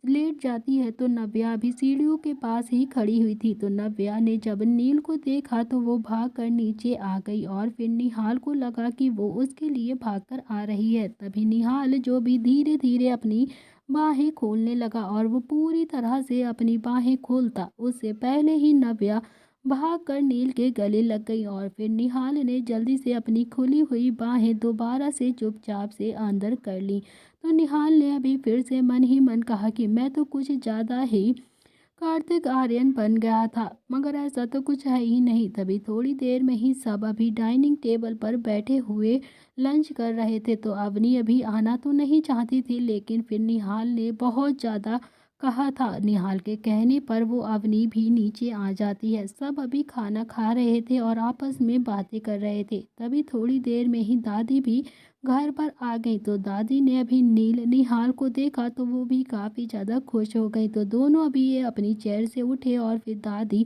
लेट जाती है तो नव्या भी सीढ़ियों के पास ही खड़ी हुई थी। तो नव्या ने जब नील को देखा तो वो भागकर नीचे आ गई और फिर निहाल को लगा कि वो उसके लिए भागकर आ रही है। तभी निहाल जो भी धीरे धीरे अपनी बाहें खोलने लगा और वो पूरी तरह से अपनी बाहें खोलता उससे पहले ही नव्या भागकर नील के गले लग गई और फिर निहाल ने जल्दी से अपनी खुली हुई बाहें दोबारा से चुपचाप से अंदर कर ली। तो निहाल ने अभी फिर से मन ही मन कहा कि मैं तो कुछ ज़्यादा ही कार्तिक आर्यन बन गया था, मगर ऐसा तो कुछ है ही नहीं। तभी थोड़ी देर में ही सब अभी डाइनिंग टेबल पर बैठे हुए लंच कर रहे थे। तो अवनी अभी आना तो नहीं चाहती थी लेकिन फिर निहाल ने बहुत ज़्यादा कहा था। निहाल के कहने पर वो अवनी भी नीचे आ जाती है। सब अभी खाना खा रहे थे और आपस में बातें कर रहे थे। तभी थोड़ी देर में ही दादी भी घर पर आ गई। तो दादी ने अभी नील निहाल को देखा तो वो भी काफ़ी ज़्यादा खुश हो गई। तो दोनों अभी ये अपनी चेयर से उठे और फिर दादी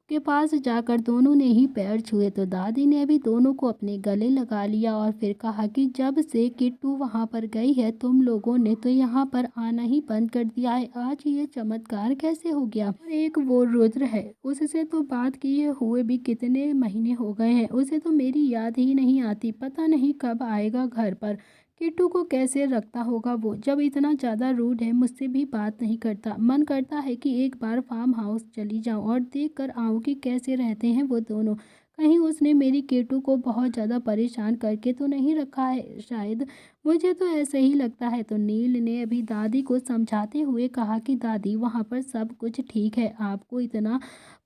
के पास जाकर दोनों ने ही पैर छुए। तो दादी ने अभी दोनों को अपने गले लगा लिया और फिर कहा कि जब से किट्टू वहाँ पर गई है तुम लोगों ने तो यहाँ पर आना ही बंद कर दिया है, आज ये चमत्कार कैसे हो गया। और एक वो रुद्र है, उससे तो बात किए हुए भी कितने महीने हो गए हैं, उसे तो मेरी याद ही नहीं आती, पता नहीं कब आएगा घर पर। किट्टू को कैसे रखता होगा वो, जब इतना ज़्यादा रूड है, मुझसे भी बात नहीं करता। मन करता है कि एक बार फार्म हाउस चली जाऊं और देख कर आऊँ कि कैसे रहते हैं वो दोनों। कहीं उसने मेरी किट्टू को बहुत ज़्यादा परेशान करके तो नहीं रखा है शायद, मुझे तो ऐसे ही लगता है। तो नील ने अभी दादी को समझाते हुए कहा कि दादी वहाँ पर सब कुछ ठीक है, आपको इतना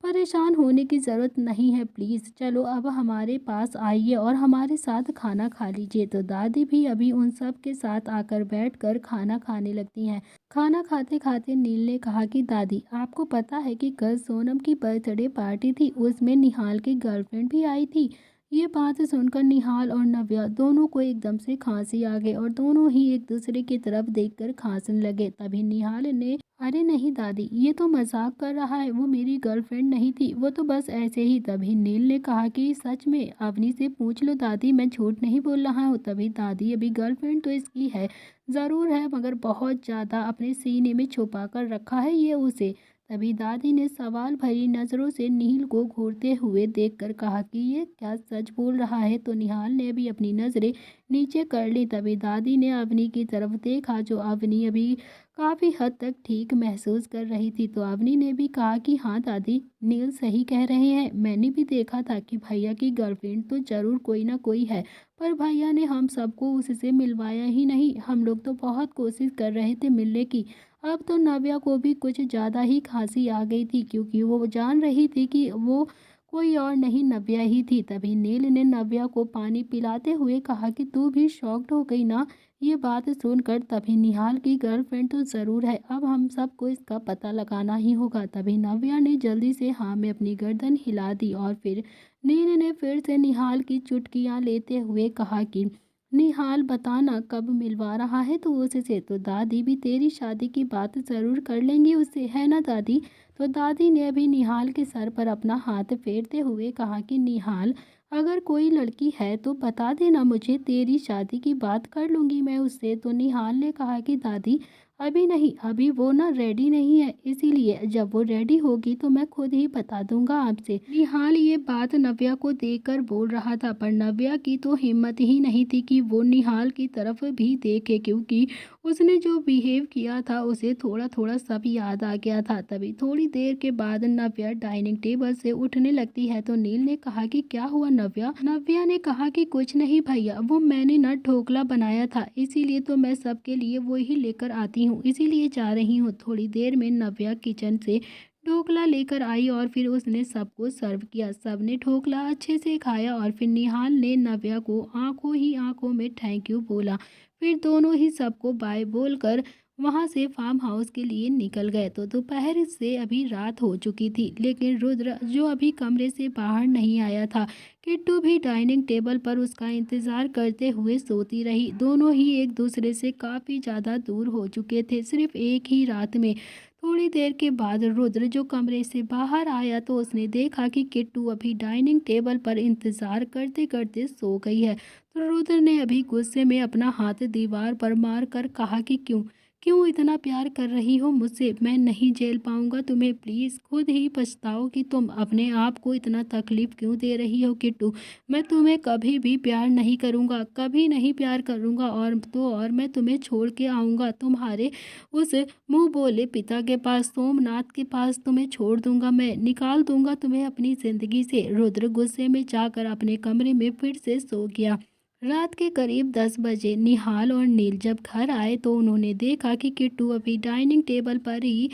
परेशान होने की ज़रूरत नहीं है, प्लीज़ चलो अब हमारे पास आइए और हमारे साथ खाना खा लीजिए। तो दादी भी अभी उन सब के साथ आकर बैठकर खाना खाने लगती हैं। खाना खाते खाते नील ने कहा कि दादी आपको पता है कि कल सोनम की बर्थडे पार्टी थी, उसमें निहाल की गर्लफ्रेंड भी आई थी। ये बात सुनकर निहाल और नव्या दोनों को एकदम से खांसी आ गई और दोनों ही एक दूसरे की तरफ देखकर खांसने लगे। तभी निहाल ने अरे नहीं दादी, ये तो मजाक कर रहा है, वो मेरी गर्लफ्रेंड नहीं थी, वो तो बस ऐसे ही। तभी नील ने कहा कि सच में, अवनी से पूछ लो दादी, मैं झूठ नहीं बोल रहा हूँ। तभी दादी अभी गर्लफ्रेंड तो इसकी है, ज़रूर है, मगर बहुत ज़्यादा अपने सीने में छुपा कर रखा है ये उसे। तभी दादी ने सवाल भरी नज़रों से नील को घूरते हुए देखकर कहा कि ये क्या सच बोल रहा है। तो निहाल ने भी अपनी नज़रें नीचे कर ली। तभी दादी ने अवनी की तरफ देखा, जो अवनी अभी काफ़ी हद तक ठीक महसूस कर रही थी। तो अवनी ने भी कहा कि हाँ दादी, नील सही कह रहे हैं। मैंने भी देखा था कि भैया की गर्लफ्रेंड तो ज़रूर कोई ना कोई है, पर भैया ने हम सबको उससे मिलवाया ही नहीं। हम लोग तो बहुत कोशिश कर रहे थे मिलने की। अब तो नव्या को भी कुछ ज़्यादा ही खांसी आ गई थी, क्योंकि वो जान रही थी कि वो कोई और नहीं, नव्या ही थी। तभी नील ने नव्या को पानी पिलाते हुए कहा कि तू भी शॉक्ड हो गई ना ये बात सुनकर। तभी निहाल की गर्लफ्रेंड तो ज़रूर है, अब हम सबको इसका पता लगाना ही होगा। तभी नव्या ने जल्दी से हाँ में अपनी गर्दन हिला दी और फिर नील ने फिर से निहाल की चुटकियाँ लेते हुए कहा कि निहाल बताना कब मिलवा रहा है तो उससे। तो दादी भी तेरी शादी की बात ज़रूर कर लेंगी उससे, है ना दादी। तो दादी ने अभी निहाल के सर पर अपना हाथ फेरते हुए कहा कि निहाल, अगर कोई लड़की है तो बता देना मुझे, तेरी शादी की बात कर लूँगी मैं उससे। तो निहाल ने कहा कि दादी अभी नहीं, अभी वो ना रेडी नहीं है, इसीलिए जब वो रेडी होगी तो मैं खुद ही बता दूंगा आपसे। निहाल ये बात नव्या को देखकर बोल रहा था, पर नव्या की तो हिम्मत ही नहीं थी कि वो निहाल की तरफ भी देखे, क्योंकि उसने जो बिहेव किया था उसे थोड़ा थोड़ा सब याद आ गया था। तभी थोड़ी देर के बाद नव्या डाइनिंग टेबल से उठने लगती है। तो नील ने कहा कि क्या हुआ नव्या। नव्या ने कहा कि कुछ नहीं भैया, वो मैंने ना ढोकला बनाया था, इसीलिए तो मैं सबके लिए वो ही लेकर आती हूँ, इसीलिए जा रही हूँ। थोड़ी देर में नव्या किचन से ढोकला लेकर आई और फिर उसने सबको सर्व किया। सबने ढोकला अच्छे से खाया और फिर निहाल ने नव्या को आंखों ही आंखों में थैंक यू बोला। फिर दोनों ही सबको बाय बोलकर वहां से फार्म हाउस के लिए निकल गए। तो दोपहर से अभी रात हो चुकी थी, लेकिन रुद्र जो अभी कमरे से बाहर नहीं आया था। किट्टू भी डाइनिंग टेबल पर उसका इंतजार करते हुए सोती रही। दोनों ही एक दूसरे से काफ़ी ज़्यादा दूर हो चुके थे, सिर्फ एक ही रात में। थोड़ी देर के बाद रुद्र जो कमरे से बाहर आया तो उसने देखा कि किट्टू अभी डाइनिंग टेबल पर इंतजार करते करते सो गई है। तो रुद्र ने अभी गुस्से में अपना हाथ दीवार पर मार कर कहा कि क्यों क्यों इतना प्यार कर रही हो मुझसे, मैं नहीं झेल पाऊंगा तुम्हें, प्लीज़ खुद ही पछताओ कि तुम अपने आप को इतना तकलीफ क्यों दे रही हो किट्टू। मैं तुम्हें कभी भी प्यार नहीं करूंगा, कभी नहीं प्यार करूंगा, और मैं तुम्हें छोड़ के आऊंगा तुम्हारे उस मुंह बोले पिता के पास, सोमनाथ के पास तुम्हें छोड़ दूंगा, मैं निकाल दूंगा तुम्हें अपनी ज़िंदगी से। रुद्र गुस्से में जाकर अपने कमरे में फिर से सो गया। रात के करीब 10 बजे निहाल और नील जब घर आए तो उन्होंने देखा कि किट्टू अभी डाइनिंग टेबल पर ही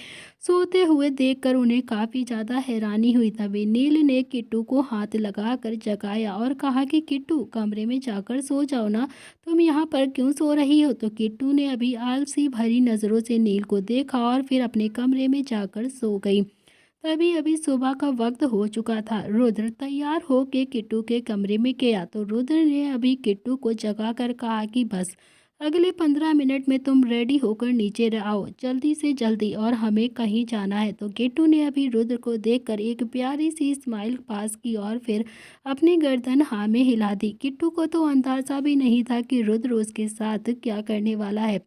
सोते हुए देखकर उन्हें काफ़ी ज़्यादा हैरानी हुई। तभी नील ने किट्टू को हाथ लगाकर जगाया और कहा कि किट्टू कमरे में जाकर सो जाओ ना, तुम यहाँ पर क्यों सो रही हो। तो किट्टू ने अभी आलसी भरी नज़रों से नील को देखा और फिर अपने कमरे में जाकर सो गई। तभी अभी सुबह का वक्त हो चुका था। रुद्र तैयार होके किट्टू के कमरे में गया तो रुद्र ने अभी किट्टू को जगा कर कहा कि बस अगले 15 मिनट में तुम रेडी होकर नीचे आओ, जल्दी से जल्दी, और हमें कहीं जाना है। तो किट्टू ने अभी रुद्र को देखकर एक प्यारी सी स्माइल पास की और फिर अपनी गर्दन हाँ में हिला दी। किट्टू को तो अंदाजा भी नहीं था कि रुद्र उसके साथ क्या करने वाला है।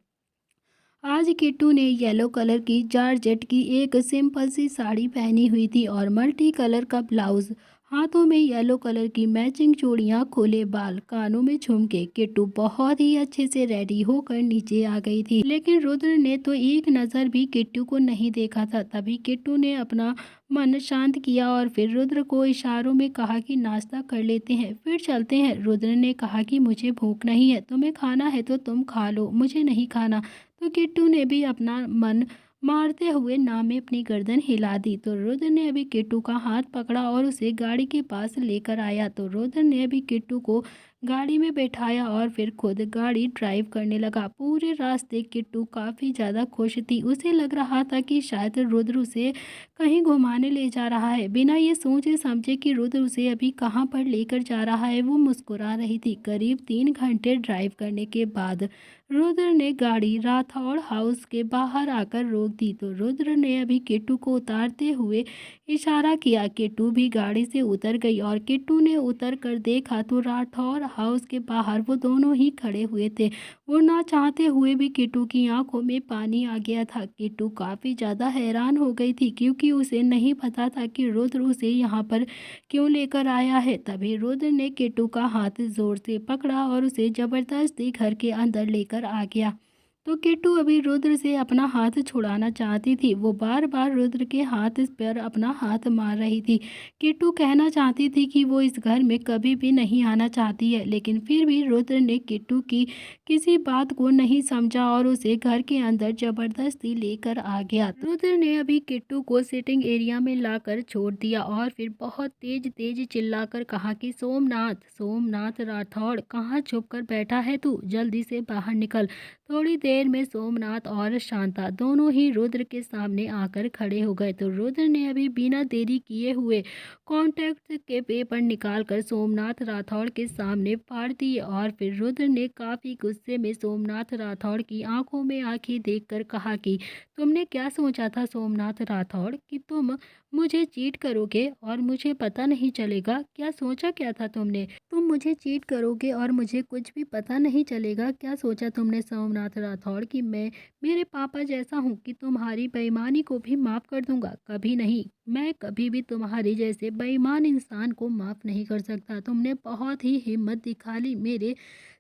आज किट्टू ने येलो कलर की जॉर्जेट की एक सिंपल सी साड़ी पहनी हुई थी और मल्टी कलर का ब्लाउज, हाथों में येलो कलर की मैचिंग चूड़ियां, खुले बाल, कानों में झुमके। किट्टू बहुत ही अच्छे से रेडी होकर नीचे आ गई थी, लेकिन रुद्र ने तो एक नज़र भी किट्टू को नहीं देखा था। तभी किट्टू ने अपना मन शांत किया और फिर रुद्र को इशारों में कहा कि नाश्ता कर लेते हैं, फिर चलते हैं। रुद्र ने कहा कि मुझे भूख नहीं है, तुम्हें खाना है तो तुम खा लो, मुझे नहीं खाना। तो किट्टू ने भी अपना मन मारते हुए ना में अपनी गर्दन हिला दी। तो रुद्र ने अभी किट्टू का हाथ पकड़ा और उसे गाड़ी के पास लेकर आया। तो रुद्र ने अभी किट्टू को गाड़ी में बैठाया और फिर खुद गाड़ी ड्राइव करने लगा। पूरे रास्ते किट्टू काफ़ी ज़्यादा खुश थी, उसे लग रहा था कि शायद रुद्र उसे कहीं घुमाने ले जा रहा है। बिना ये सोचे समझे कि रुद्र उसे अभी कहाँ पर लेकर जा रहा है वो मुस्कुरा रही थी। करीब 3 घंटे ड्राइव करने के बाद रुद्र ने गाड़ी राठौड़ हाउस के बाहर आकर रोक दी। तो रुद्र ने अभी किट्टू को उतारते हुए इशारा किया। किट्टू भी गाड़ी से उतर गई और किट्टू ने उतर कर देखा तो राठौड़ हाउस के बाहर वो दोनों ही खड़े हुए थे। वो ना चाहते हुए भी किट्टू की आंखों में पानी आ गया था। किट्टू काफ़ी ज़्यादा हैरान हो गई थी क्योंकि उसे नहीं पता था कि रुद्र उसे यहाँ पर क्यों लेकर आया है। तभी रुद्र ने किट्टू का हाथ ज़ोर से पकड़ा और उसे ज़बरदस्ती घर के अंदर लेकर आ गया। तो किट्टू अभी रुद्र से अपना हाथ छुड़ाना चाहती थी। वो बार बार रुद्र के हाथ पर अपना हाथ मार रही थी। किट्टू कहना चाहती थी कि वो इस घर में कभी भी नहीं आना चाहती है, लेकिन फिर भी रुद्र ने किट्टू की किसी बात को नहीं समझा और उसे घर के अंदर जबरदस्ती लेकर आ गया। रुद्र ने अभी किट्टू को सिटिंग एरिया में लाकर छोड़ दिया और फिर बहुत तेज तेज चिल्लाकर कहा कि सोमनाथ, सोमनाथ राठौड़, कहाँ छुप कर बैठा है तू, जल्दी से बाहर निकल। थोड़ी देर में सोमनाथ और शांता दोनों ही रुद्र के सामने आकर खड़े हो गए। तो रुद्र ने अभी बिना देरी किए हुए कॉन्ट्रैक्ट के पेपर निकालकर सोमनाथ राठौड़ के सामने फाड़ दिए और फिर रुद्र ने काफ़ी गुस्से में सोमनाथ राठौड़ की आंखों में आंखें देखकर कहा कि तुमने क्या सोचा था सोमनाथ राठौड़, कि तुम मुझे चीट करोगे और मुझे पता नहीं चलेगा? क्या सोचा क्या था तुमने? तुम मुझे चीट करोगे और मुझे कुछ भी पता नहीं चलेगा? क्या सोचा तुमने सोमनाथ राठौड़ कि मैं मेरे पापा जैसा हूँ कि तुम्हारी बेईमानी को भी माफ़ कर दूंगा? कभी नहीं। मैं कभी भी तुम्हारी जैसे बेईमान इंसान को माफ़ नहीं कर सकता। तुमने बहुत ही हिम्मत दिखा ली मेरे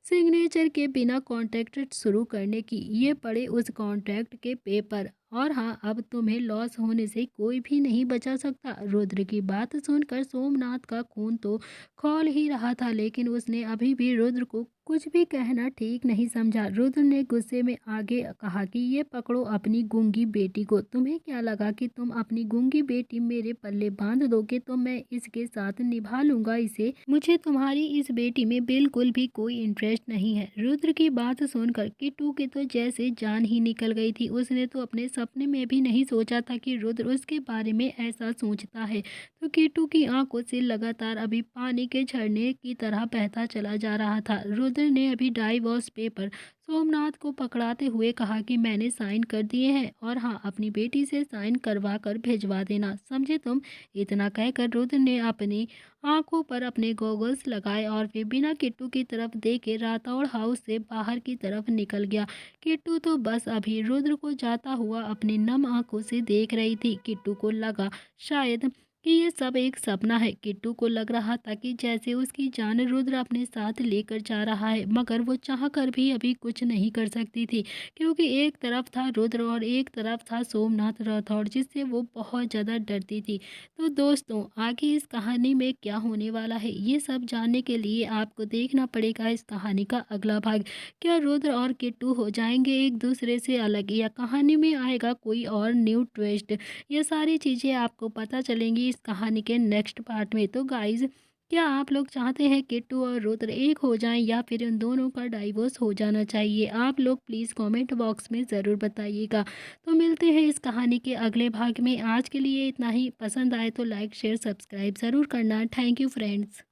सिग्नेचर के बिना कॉन्ट्रैक्ट शुरू करने की। ये पड़े उस कॉन्ट्रैक्ट के पेपर, और हाँ, अब तुम्हें लॉस होने से कोई भी नहीं बचा सकता। रुद्र की बात सुनकर सोमनाथ का खून तो खौल ही रहा था, लेकिन उसने अभी भी रुद्र को कुछ भी कहना ठीक नहीं समझा। रुद्र ने गुस्से में आगे कहा कि ये पकड़ो अपनी गूंगी बेटी को। तुम्हें क्या लगा कि तुम अपनी गूंगी बेटी मेरे पल्ले बांध दोगे तो मैं इसके साथ निभा लूंगा इसे? मुझे तुम्हारी इस बेटी में बिल्कुल भी कोई इंटरेस्ट नहीं है। रुद्र की बात सुनकर किट्टू की तो जैसे जान ही निकल गई थी। उसने तो अपने सपने में भी नहीं सोचा था कि रुद्र उसके बारे में ऐसा सोचता है। तो किट्टू की आंखों से लगातार अभी पानी के झरने की तरह बहता चला जा रहा था। रुद्र ने अभी डाइवोर्स पेपर सोमनाथ को पकड़ाते हुए कहा कि मैंने साइन कर दिए हैं और हाँ, अपनी बेटी से साइन करवा कर भिजवा देना, समझे तुम? इतना कहकर रुद्र ने अपनी आंखों पर अपने गॉगल्स लगाए और फिर बिना किट्टू की तरफ देखे राठौड़ हाउस से बाहर की तरफ निकल गया। किट्टू तो बस अभी रुद्र को जाता हुआ अपनी नम आंखों से देख रही थी। किट्टू को लगा शायद कि ये सब एक सपना है। किट्टू को लग रहा था कि जैसे उसकी जान रुद्र अपने साथ लेकर जा रहा है, मगर वो चाहकर भी अभी कुछ नहीं कर सकती थी क्योंकि एक तरफ था रुद्र और एक तरफ था सोमनाथ राठौड़, जिससे वो बहुत ज़्यादा डरती थी। तो दोस्तों, आगे इस कहानी में क्या होने वाला है, ये सब जानने के लिए आपको देखना पड़ेगा इस कहानी का अगला भाग। क्या रुद्र और किट्टू हो जाएंगे एक दूसरे से अलग, या कहानी में आएगा कोई और न्यू ट्विस्ट? ये सारी चीज़ें आपको पता चलेंगी इस कहानी के नेक्स्ट पार्ट में। तो गाइज़, क्या आप लोग चाहते हैं किट्टू और रुद्र एक हो जाएं या फिर उन दोनों का डाइवोर्स हो जाना चाहिए? आप लोग प्लीज़ कमेंट बॉक्स में ज़रूर बताइएगा। तो मिलते हैं इस कहानी के अगले भाग में। आज के लिए इतना ही। पसंद आए तो लाइक शेयर सब्सक्राइब ज़रूर करना। Thank you friends.